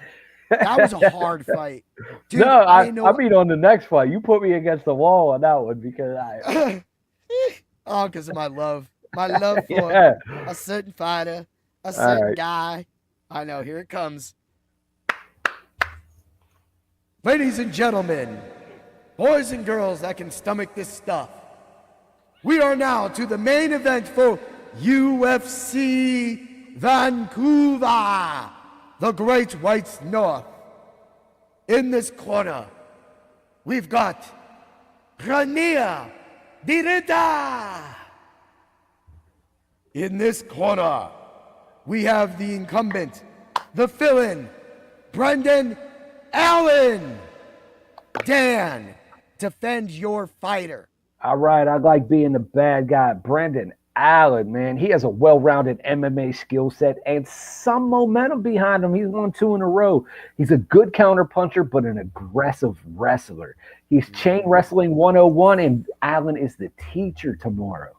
That was a hard fight. Dude, no, I mean on the next fight. You put me against the wall on that one because because of my love. My love for a certain fighter, a certain guy. I know, here it comes. Ladies and gentlemen, boys and girls that can stomach this stuff, we are now to the main event for UFC Vancouver, the Great Whites North. In this corner, we've got Reinier De Ridder. In this corner, we have the incumbent, the fill-in, Brendan Allen. Dan, defend your fighter. All right, I like being the bad guy. Brendan Allen, man, he has a well-rounded MMA skill set and some momentum behind him. He's won 2 in a row. He's a good counterpuncher, but an aggressive wrestler. He's chain wrestling 101, and Allen is the teacher tomorrow.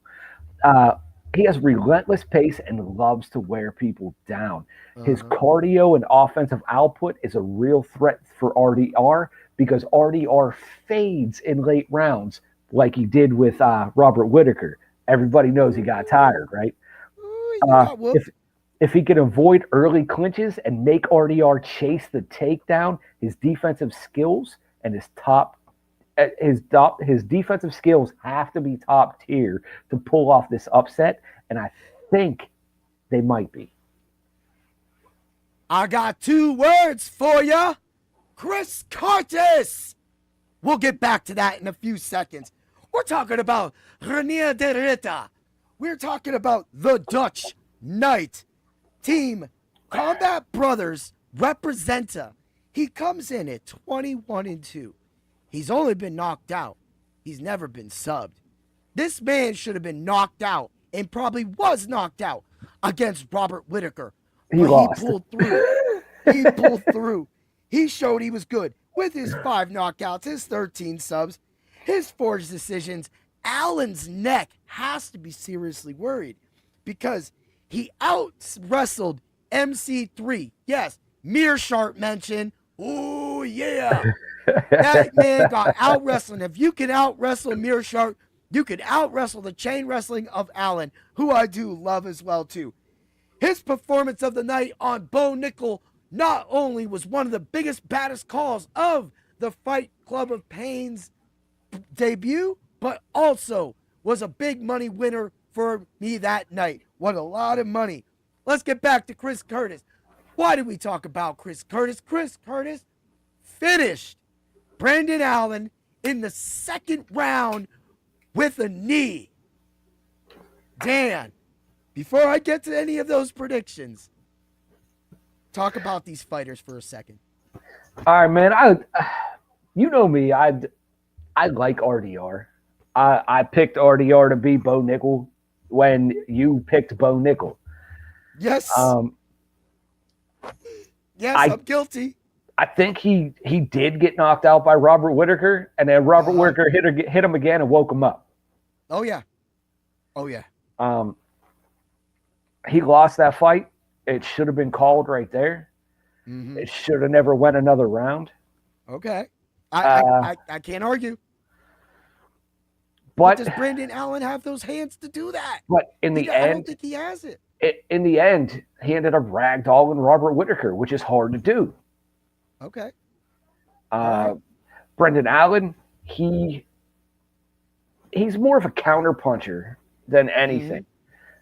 He has relentless pace and loves to wear people down. His cardio and offensive output is a real threat for RDR because RDR fades in late rounds like he did with Robert Whittaker. Everybody knows he got tired, right? If he can avoid early clinches and make RDR chase the takedown, his defensive skills and his defensive skills have to be top tier to pull off this upset, and I think they might be. I got 2 words for you. Chris Curtis. We'll get back to that in a few seconds. We're talking about Reinier De Ridder. We're talking about the Dutch Knight Team Combat Brothers representative. He comes in at 21-2. He's only been knocked out. He's never been subbed. This man should have been knocked out and probably was knocked out against Robert Whittaker. He pulled through. He pulled through. He showed he was good with his 5 knockouts, his 13 subs, his 4 decisions. Allen's neck has to be seriously worried because he out-wrestled MC3. Yes, Meerschaert mentioned. Oh, yeah. That man got out-wrestled. If you can out-wrestle Meerschaert, you can out-wrestle the chain wrestling of Allen, who I do love as well, too. His performance of the night on Bo Nickel not only was one of the biggest, baddest calls of the Fight Club of Pain's debut, but also was a big money winner for me that night. Won a lot of money. Let's get back to Chris Curtis. Why did we talk about Chris Curtis? Chris Curtis finished Brendan Allen in the 2nd round with a knee. Dan, before I get to any of those predictions, talk about these fighters for a second. All right, man. You know me. I like RDR. I picked RDR to be Bo Nickel when you picked Bo Nickel. Yes. Yes, I'm guilty. I think he did get knocked out by Robert Whittaker, and then Robert Whittaker hit him again and woke him up. Oh, yeah. Oh, yeah. He lost that fight. It should have been called right there. Mm-hmm. It should have never went another round. Okay. I can't argue. But does Brendan Allen have those hands to do that? But in the end, I don't think he has it. In the end, he ended up ragdolling Robert Whittaker, which is hard to do. Okay. Right. Brendan Allen, he's more of a counterpuncher than anything. Mm-hmm.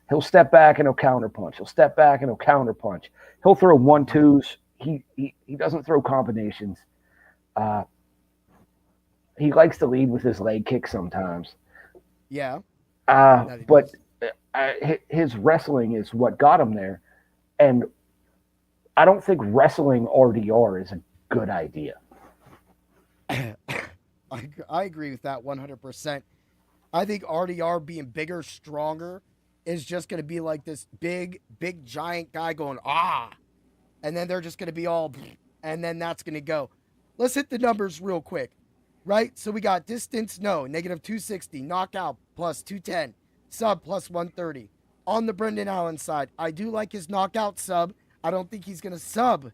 He'll step back and he'll counterpunch. He'll step back and he'll counterpunch. He'll throw 1-2s. He doesn't throw combinations. He likes to lead with his leg kick sometimes. Yeah. That he But does. his wrestling is what got him there. And I don't think wrestling RDR is a good idea. I agree with that 100%. I think RDR being bigger, stronger is just going to be like this big giant guy going, and then they're just going to be all, and then that's going to go. Let's hit the numbers real quick, right? So we got distance, no, negative 260, knockout, plus 210, sub, plus 130. On the Brendan Allen side, I do like his knockout sub. I don't think he's going to sub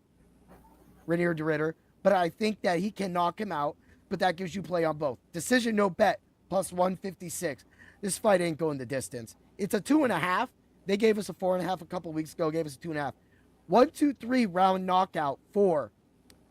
Reinier De Ridder, but I think that he can knock him out, but that gives you play on both. Decision, no bet, plus 156. This fight ain't going the distance. It's a 2.5. They gave us a 4.5 a couple weeks ago, gave us a 2.5. 1, 2, 3 round knockout for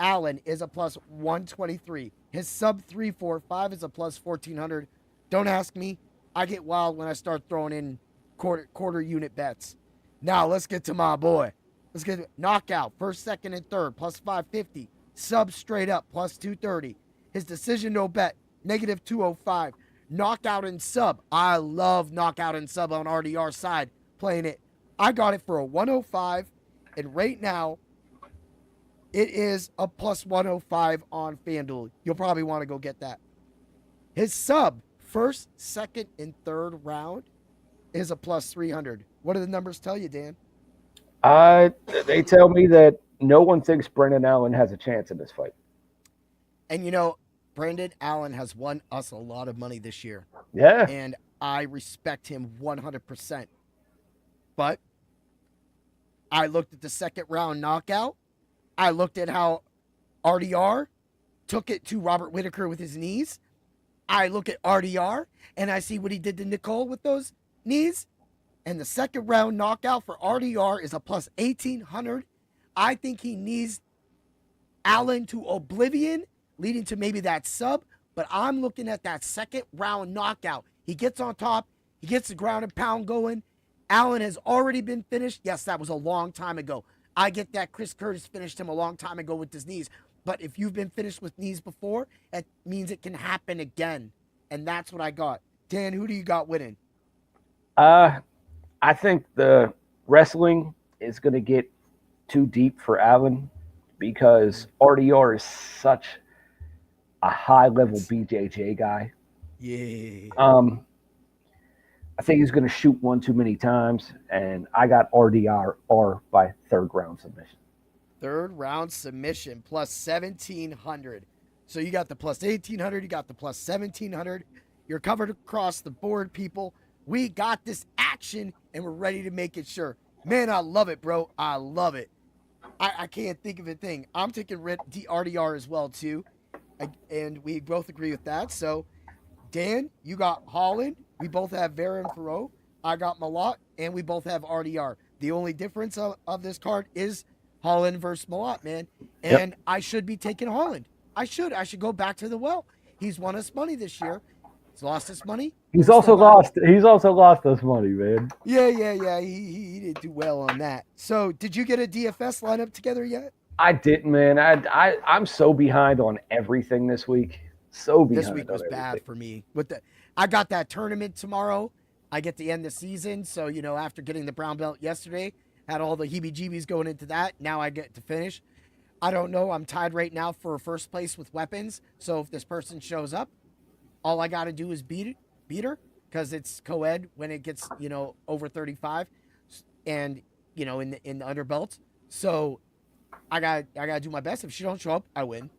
Allen is a plus 123. His sub 345 is a plus 1400. Don't ask me. I get wild when I start throwing in quarter unit bets. Now let's get to my boy. Let's get knockout, first, second, and third, plus 550. Sub straight up, plus 230. His decision, no bet, negative 205. Knockout and sub. I love knockout and sub on RDR side, playing it. I got it for a 105, and right now, it is a plus 105 on FanDuel. You'll probably want to go get that. His sub, first, second, and third round, is a plus 300. What do the numbers tell you, Dan? They tell me that no one thinks Brendan Allen has a chance in this fight. And you know, Brendan Allen has won us a lot of money this year. Yeah. And I respect him 100%. But I looked at the second round knockout. I looked at how RDR took it to Robert Whittaker with his knees. I look at RDR and I see what he did to Nicole with those knees. And the second round knockout for RDR is a plus 1800. I think he knees Allen to oblivion, leading to maybe that sub. But I'm looking at that second round knockout. He gets on top. He gets the ground and pound going. Allen has already been finished. Yes, that was a long time ago. I get that Chris Curtis finished him a long time ago with his knees. But if you've been finished with knees before, it means it can happen again. And that's what I got. Dan, who do you got winning? I think the wrestling is going to get too deep for Allen because RDR is such a high-level BJJ guy. Yeah. I think he's going to shoot one too many times, and I got RDR by third round submission. Third round submission plus 1,700. So you got the plus 1,800, you got the plus 1,700. You're covered across the board, people. We got this action, and we're ready to make it sure. Man, I love it, bro. I love it. I can't think of a thing. I'm taking RDR as well, too. And we both agree with that. So, Dan, you got Holland. We both have Vera and Perot. I got Malott, and we both have RDR. The only difference of this card is Holland versus Malott, man. And yep. I should be taking Holland. I should go back to the well. He's won us money this year. He's lost us money. He's also lost us money, man. Yeah. He didn't do well on that. So, did you get a DFS lineup together yet? I didn't, man. I'm so behind on everything this week. So behind. This week was bad for me. I got that tournament tomorrow. I get to end the season. So, after getting the brown belt yesterday, had all the heebie-jeebies going into that. Now I get to finish. I don't know. I'm tied right now for first place with weapons. So if this person shows up, all I got to do is beat her because it's co-ed when it gets, over 35 and, in the underbelts. So I got to do my best. If she don't show up, I win.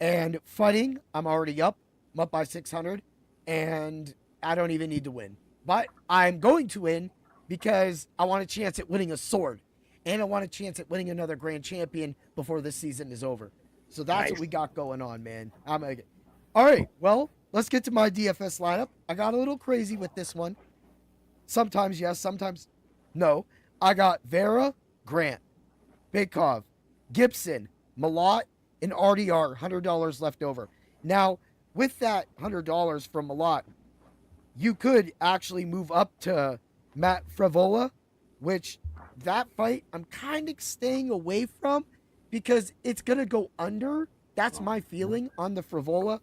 And fighting, I'm already up. I'm up by 600 and I don't even need to win. But I'm going to win because I want a chance at winning a sword. And I want a chance at winning another grand champion before this season is over. So that's what we got going on, man. All right, well, let's get to my DFS lineup. I got a little crazy with this one. Sometimes yes, sometimes no. I got Vera, Grant, Bigkov, Gibson, Malott, and RDR, $100 left over. Now, with that $100 from Malott, you could actually move up to Matt Frivola, which that fight I'm kind of staying away from because it's going to go under. That's my feeling on the Frivola.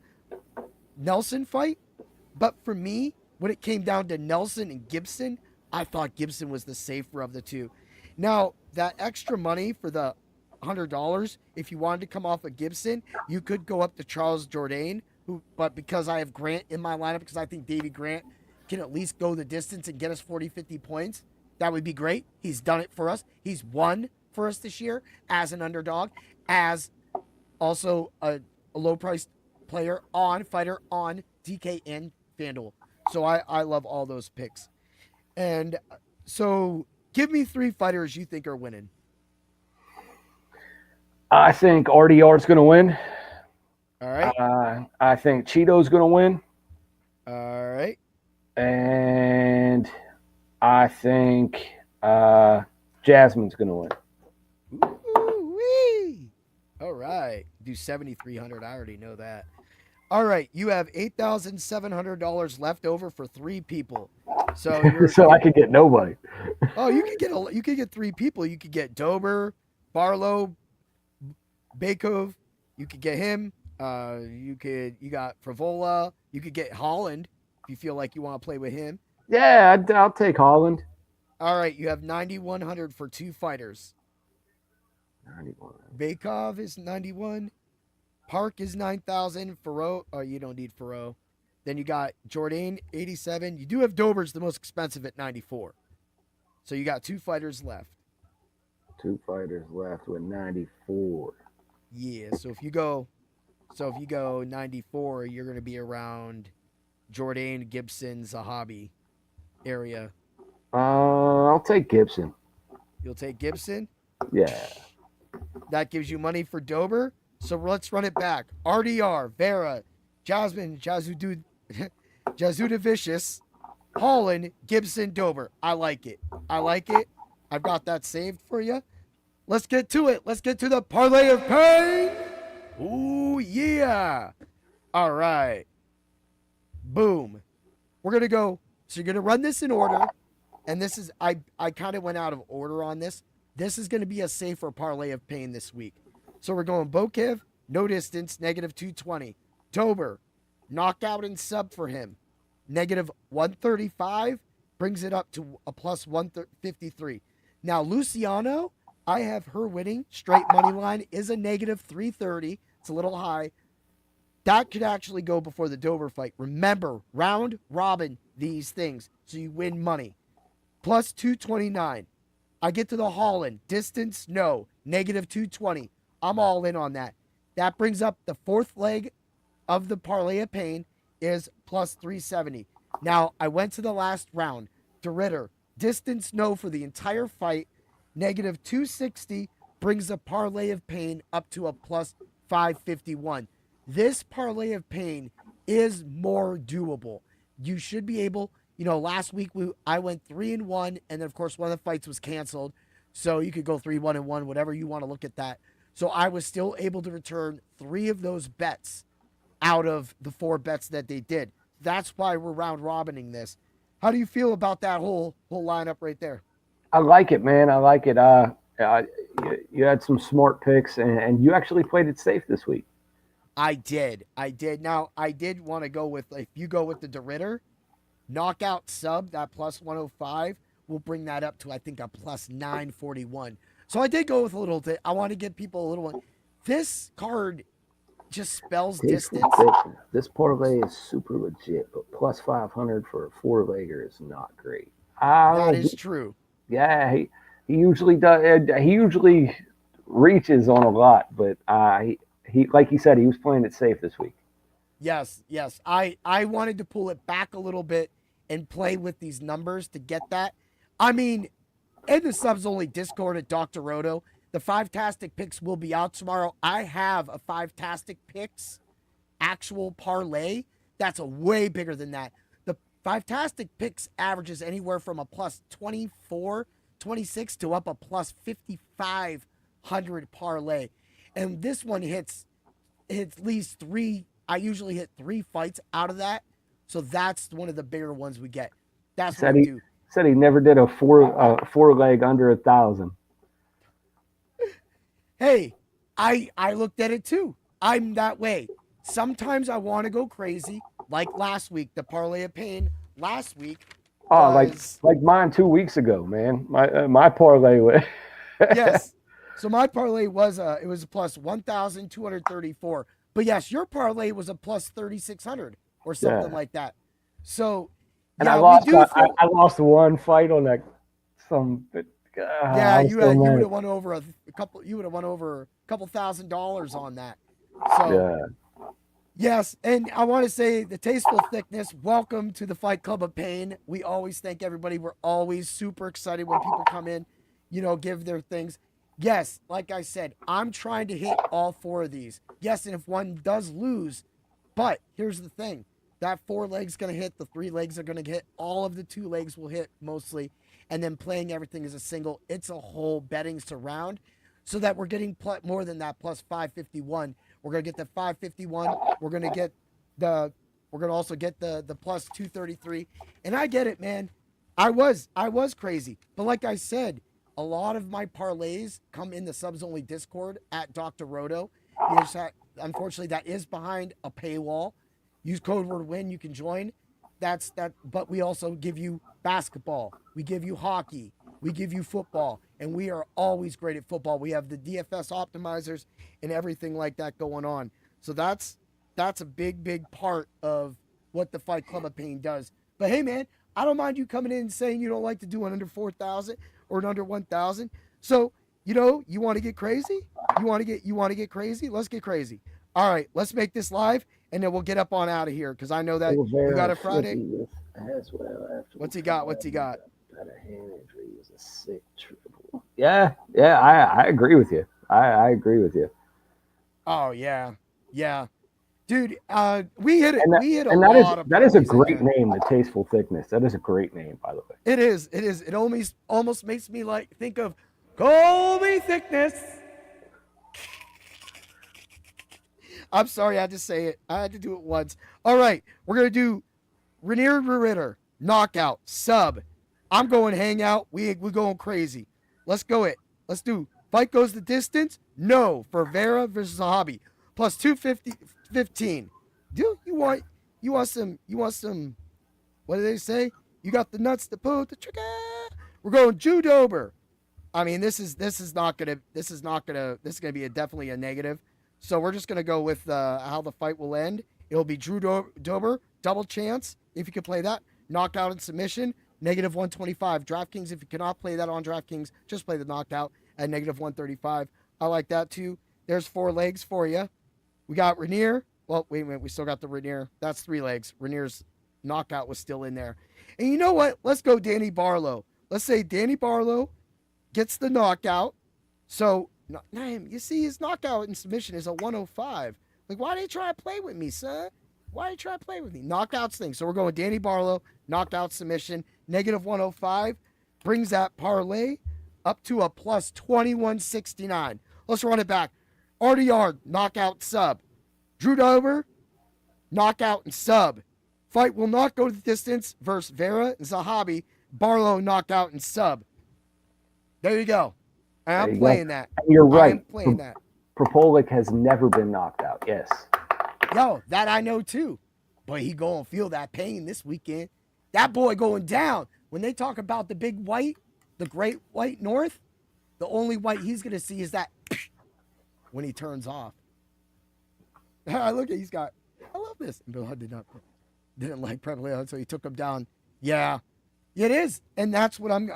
Nelson fight. But for me, when it came down to Nelson and Gibson, I thought Gibson was the safer of the two. Now, that extra money for the $100, if you wanted to come off of Gibson, you could go up to Charles Jourdain, but because I have Grant in my lineup, because I think Davey Grant can at least go the distance and get us 40, 50 points, that would be great. He's done it for us. He's won for us this year as an underdog, as also a low-priced fighter on DK and FanDuel. So I love all those picks. And so give me 3 fighters you think are winning. I think RDR is going to win. All right. I think Cheeto's going to win. All right. And I think Jasmine's going to win. Ooh-wee. All right. Do 7,300. I already know that. All right. You have $8,700 left over for 3 people. So I could get nobody. Oh, you could get 3 people. You could get Dober, Barlow, Bakov. You could get him. You got Frivola. You could get Holland if you feel like you want to play with him. Yeah, I'll take Holland. All right, you have 9,100 for 2 fighters. 91. Bakov is 91. Park is 9,000. Farrow. Oh, you don't need Farrow. Then you got Jourdain, 87. You do have Dober's the most expensive at 94. So you got 2 fighters left. 2 fighters left with 94. Yeah. So if you go 94, you're going to be around Jourdain, Gibson, Zahabi area. I'll take Gibson. You'll take Gibson? Yeah. That gives you money for Dober. So let's run it back. RDR, Vera, Jasmine, Jazudavicius, Holland, Gibson, Dober. I like it. I've got that saved for you. Let's get to it. Let's get to the Parlay of Pain. Ooh, yeah. All right. Boom. We're going to go. So you're going to run this in order. And this is, I kind of went out of order on this. This is going to be a safer Parlay of Pain this week. So we're going Bokev, no distance, -220. Dober, knockout and sub for him, -135, brings it up to a +153. Now, Luciano, I have her winning. Straight money line is a -330. It's a little high. That could actually go before the Dober fight. Remember, round robin these things, so you win money. +229. I get to the Holland. Distance, no. -220. I'm all in on that. That brings up the 4th leg of the Parlay of Pain is +370. Now, I went to the last round. De Ridder, distance, no for the entire fight. -260 brings the Parlay of Pain up to a +551. This Parlay of Pain is more doable. You should be able, last week I went 3-1, and then of course one of the fights was canceled. So you could go 3-1-1, whatever you want to look at that. So I was still able to return 3 of those bets out of the 4 bets that they did. That's why we're round robining this. How do you feel about that whole lineup right there? I like it, man. I like it. You had some smart picks, and you actually played it safe this week. I did. Now, I did want to go with, if you go with the De Ridder, knockout sub, that +105, will bring that up to, I think, a +941. So I did go with a little bit. I want to give people a little one. This card just spells distance. This parlay is super legit, but +500 for a 4-legger is not great. That is true. Yeah, he usually does. He usually reaches on a lot, but he like you said, he was playing it safe this week. Yes. I wanted to pull it back a little bit and play with these numbers to get that. I mean, and the subs only Discord at Dr. Roto. The 5-tastic picks will be out tomorrow. I have a 5-tastic picks actual parlay that's a way bigger than that. The 5-tastic picks averages anywhere from a +24, 26 to up a +5,500 parlay. And this one hits at least 3. I usually hit 3 fights out of that. So that's one of the bigger ones we get. That's what I do. Said he never did a 4-leg under 1,000. Hey, I looked at it too. I'm that way. sometimes I want to go crazy, like last week, the Parlay of Pain last week. Oh, Was, like mine 2 weeks ago, man. My parlay was yes. So my parlay was it was a plus 1,234. But yes, your parlay was a plus 3,600 or something yeah. like that. So And I yeah, we lost do throw. I lost one fight on that but Yeah, I was you so would mad. have won over a couple. You would have won over a couple $1,000 on that. So Yeah. yes, and I want to say the Tasteful Thickness, welcome to the Fight Club of Pain. We always thank everybody. We're always super excited when people come in, give their things. Yes, like I said, I'm trying to hit all four of these. Yes, and if one does lose, but here's the thing. That 4 legs going to hit, the 3 legs are going to hit, all of the 2 legs will hit mostly, and then playing everything as a single. It's a whole betting surround so that we're getting more than that plus 551. We're going to get the 551. We're going to get we're going to also get the plus 233. And I get it, man. I was crazy. But like I said, a lot of my parlays come in the subs only Discord at Dr. Roto. Unfortunately, that is behind a paywall. Use code word WIN, you can join. That's that. But we also give you basketball. We give you hockey. We give you football. And we are always great at football. We have the DFS optimizers and everything like that going on. So that's a big part of what the Fight Club of Pain does. But hey, man, I don't mind you coming in and saying you don't like to do an under 4,000 or an under 1,000. So, you want to get crazy? You want to get crazy? Let's get crazy. All right, let's make this live, and then we'll get up on out of here because I know that you got a Friday. As well What's he got? What's he got? That a hand injury was a sick triple. Yeah, I agree with you. I agree with you. Oh yeah, dude. We hit it. And We hit a and lot of. that is a parlays in great there. name, the Tasteful Thickness. That is a great name, by the way. It is. It almost makes me think of Colby Thickness. I'm sorry, I had to say it. I had to do it once. All right, we're gonna do Reinier De Ridder knockout sub. I'm going hangout. We going crazy. Let's go it. Let's do fight goes the distance. No for Vera versus Zahabi plus 215. Dude, you want some? What do they say? You got the nuts to pull the trigger. We're going Drew Dober. I mean, this is gonna be definitely a negative. So we're just gonna go with how the fight will end. It'll be Drew Dober double chance if you can play that knockout and submission negative 125. DraftKings, if you cannot play that on DraftKings, just play the knockout at negative 135. I like that too. There's 4 legs for you. We got Reinier. Well, wait a minute. We still got the Reinier. That's 3 legs. Renier's knockout was still in there. And you know what? Let's go Danny Barlow. Let's say Danny Barlow gets the knockout. So, you see his knockout and submission is a 105. Like, why did you try to play with me, son? Why did you try to play with me? Knockouts thing. So we're going Danny Barlow, knockout submission, negative 105. Brings that parlay up to a plus 2169. Let's run it back. RDR, knockout sub. Drew Dober, knockout and sub. Fight will not go the distance versus Vera and Zahabi. Barlow, knockout and sub. There you go. And I'm playing that. And you're right. I'm playing that. Propolik has never been knocked out. Yes. Yo, that I know too. But he going to feel that pain this weekend. That boy going down. When they talk about the big white, the great white north, the only white he's going to see is that when he turns off. I look at I love this. Bill Hudd didn't like Prevalier, so he took him down. Yeah, it is. And that's what I'm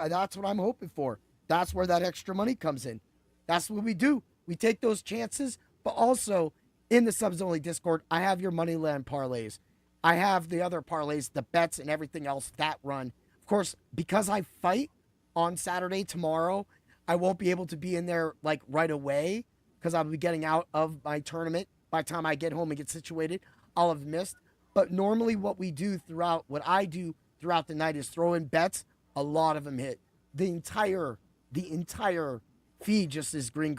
hoping for. That's where that extra money comes in. That's what we do. We take those chances, but also in the subs only Discord, I have your Moneyland parlays. I have the other parlays, the bets and everything else that run. Of course, because I fight on Saturday tomorrow, I won't be able to be in there like right away because I'll be getting out of my tournament. By the time I get home and get situated, I'll have missed. But normally what I do throughout the night is throw in bets. A lot of them hit. The entire feed just is green.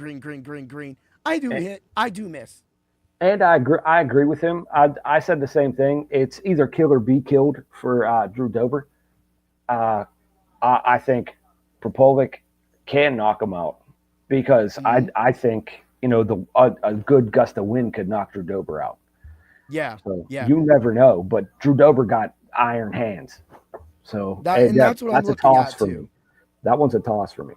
I do hit. I do miss. And I agree with him. I said the same thing. It's either kill or be killed for Drew Dober. I think Propolik can knock him out because I think a good gust of wind could knock Drew Dober out. Yeah. So Yeah. you never know. But Drew Dober got iron hands. So That's what I'm that's a looking toss at for too. me. That one's a toss for me.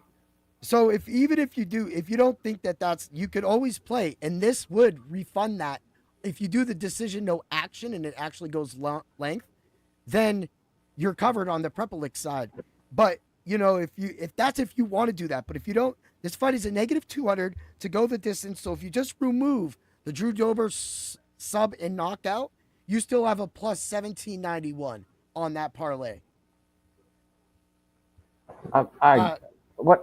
So if you don't think that's, you could always play, and this would refund that. If you do the decision no action and it actually goes length, then you're covered on the Prepelic side. But if you want to do that, but if you don't, this fight is a negative 200 to go the distance. So if you just remove the Drew Dober sub and knockout, you still have a plus 1791 on that parlay. I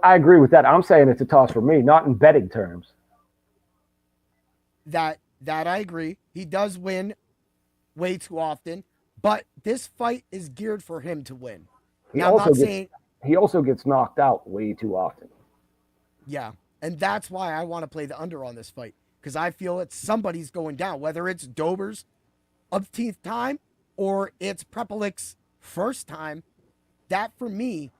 agree with that. I'm saying it's a toss for me, not in betting terms. That I agree. He does win way too often, but this fight is geared for him to win. He Now, he also gets knocked out way too often. Yeah, and that's why I want to play the under on this fight, because I feel that somebody's going down, whether it's Dober's umpteenth time or it's Prepelic's first time. That for me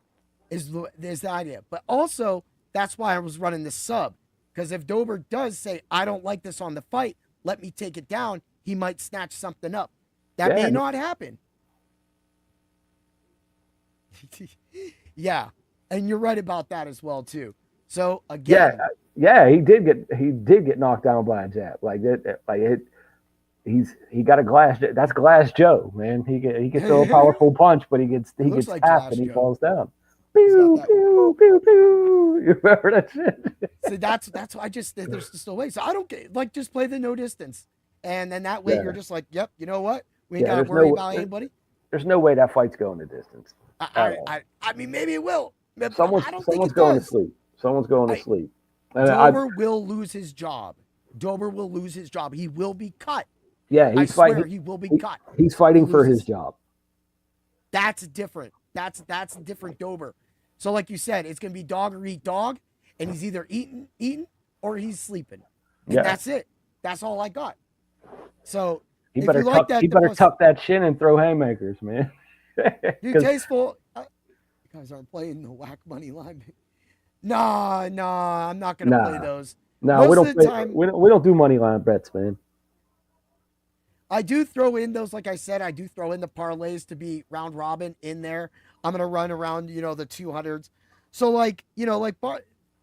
is the idea. But also, that's why I was running this sub, because if Dober does say, I don't like this on the fight, let me take it down, he might snatch something up. That may not happen. Yeah, and you're right about that as well too. So again, he did get knocked down by a jab. He got a glass. That's Glass Joe, man. He can throw a powerful punch, but he gets like tapped and he Joe. falls down. Pew pew pew pew. You remember that shit? See, that's why there's just no way. So I don't get, just play the no distance, and then that way you're just like, yep, you know what? We ain't gotta worry about anybody. There's no way that fight's going the distance. I mean, maybe it will. Someone's going to sleep. Someone's going to sleep. Dober will lose his job. Dober will lose his job. He will be cut. Yeah, I swear he will be cut. He's fighting for his job. That's different. That's different Dober. So like you said, it's gonna be dog or eat dog, and he's either eating, or he's sleeping. And that's it. That's all I got. So he better tuck that chin and throw haymakers, man. Dude, Tasteful. You guys aren't playing the whack money line. Nah, I'm not gonna play those. No, we don't do money line bets, man. I do throw in those, like I said, I do throw in the parlays to be round robin in there. I'm gonna run around, the 200s. So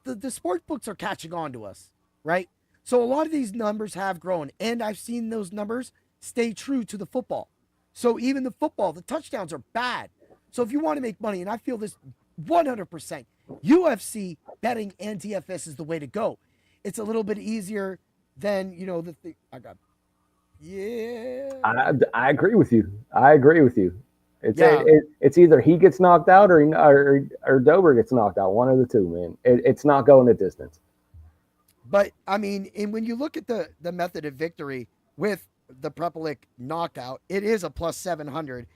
the sport books are catching on to us, right? So a lot of these numbers have grown, and I've seen those numbers stay true to the football. So even the football, the touchdowns are bad. So if you want to make money, and I feel this 100%, UFC betting and DFS is the way to go. It's a little bit easier than, the thing I got. Yeah. I agree with you. It's either he gets knocked out or Dober gets knocked out. One of the two, man. It's not going the distance. But I mean, and when you look at the method of victory with the Prepelic knockout, it is a plus 700.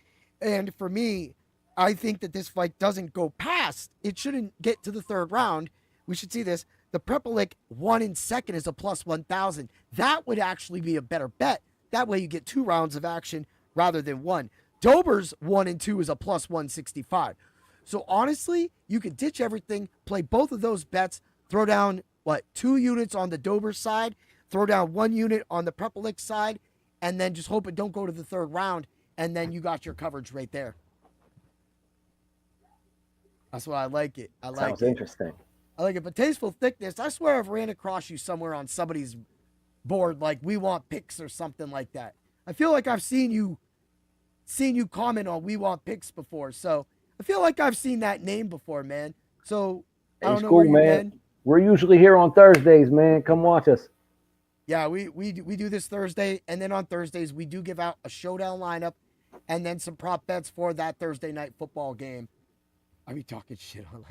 And for me, I think that this fight doesn't go past. It shouldn't get to the third round. We should see this. The Prepelic 1 in second is a plus 1,000. That would actually be a better bet. That way you get 2 rounds of action rather than 1. Dober's 1 and 2 is a plus 165. So honestly, you can ditch everything, play both of those bets, throw down 2 units on the Dober side, throw down 1 unit on the Prepelic side, and then just hope it don't go to the third round, and then you got your coverage right there. That's why I like it. Sounds interesting. I like it. But Tasteful Thickness, I swear I've ran across you somewhere on somebody's board, like We Want Picks or something like that. I feel like I've seen you comment on We Want Picks before, so I feel like I've seen that name before, man. So I don't know cool, where you've man. been. We're usually here on Thursdays, man. Come watch us. Yeah, we do this Thursday, and then on Thursdays we do give out a showdown lineup and then some prop bets for that Thursday night football game. I be talking shit on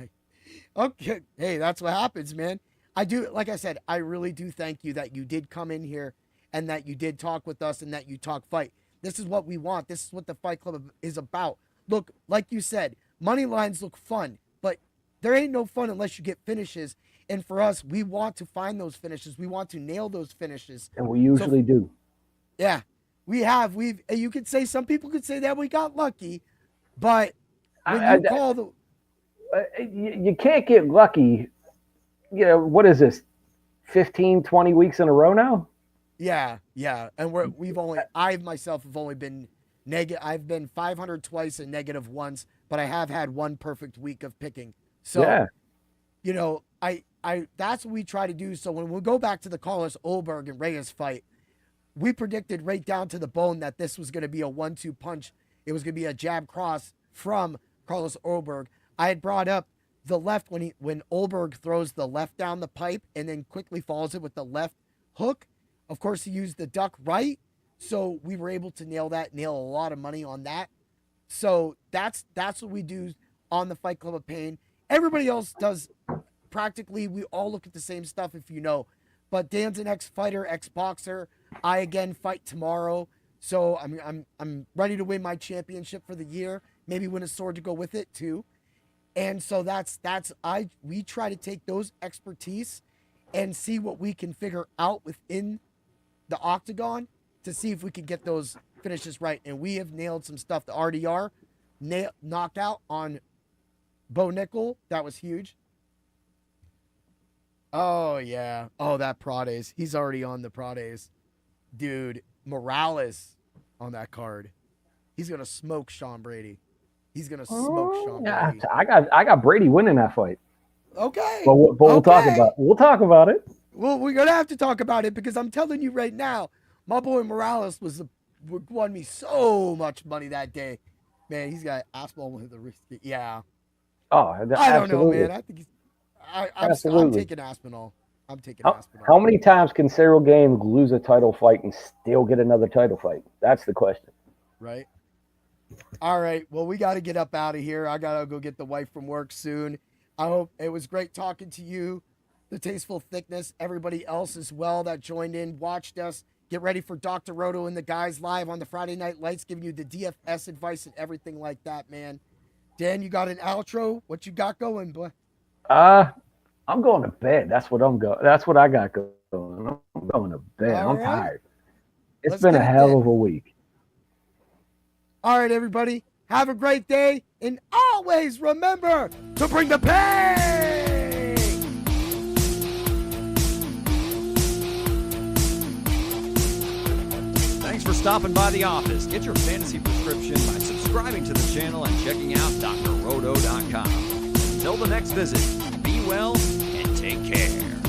okay. Hey, that's what happens, man. I do, like I said, I really do thank you that you did come in here and that you did talk with us and that you talk fight. This is what we want. This is what the Fight Club is about. Look, like you said, money lines look fun, but there ain't no fun unless you get finishes. And for us, we want to find those finishes. We want to nail those finishes. And we usually do. Yeah, you could say, some people could say that we got lucky, but when you call the... You can't get lucky. What is this, 15, 20 weeks in a row now? Yeah, yeah. And I myself have only been negative. I've been 500 twice and negative once, but I have had one perfect week of picking. So, Yeah. you know, that's what we try to do. So when we go back to the Carlos Olberg and Reyes fight, we predicted right down to the bone that this was going to be a 1-2 punch. It was going to be a jab cross from Carlos Olberg. I had brought up the left when Olberg throws the left down the pipe and then quickly follows it with the left hook. Of course, he used the duck right. So we were able to nail a lot of money on that. So that's what we do on the Fight Club of Pain. Everybody else does practically, we all look at the same stuff if you know. But Dan's an ex-fighter, ex-boxer. I again fight tomorrow. So I'm ready to win my championship for the year. Maybe win a sword to go with it too. And so we try to take those expertise and see what we can figure out within the octagon to see if we can get those finishes right. And we have nailed some stuff. The RDR knockout on Bo Nickel, that was huge. Oh yeah. Oh, that Prades. He's already on the Prades. Dude, Morales on that card. He's gonna smoke Sean Brady. He's gonna smoke Sean Brady. I got Brady winning that fight. Okay. But we'll talk about it. Well, we're gonna have to talk about it because I'm telling you right now, my boy Morales won me so much money that day. Man, he's got Aspinall with the wrist. Yeah. Oh, I don't know, man. I think I'm taking Aspinall. How many times can Cyril Games lose a title fight and still get another title fight? That's the question. Right. All right. Well, we got to get up out of here. I got to go get the wife from work soon. I hope it was great talking to you, the Tasteful Thickness, everybody else as well that joined in, watched us. Get ready for Dr. Roto and the guys live on the Friday Night Lights, giving you the DFS advice and everything like that, man. Dan, you got an outro? What you got going, boy? I'm going to bed. That's what I got going. I'm going to bed. I'm tired. It's been a hell of a week. All right, everybody. Have a great day. And always remember to bring the pain. Thanks for stopping by the office. Get your fantasy prescription by subscribing to the channel and checking out drroto.com. Until the next visit, be well and take care.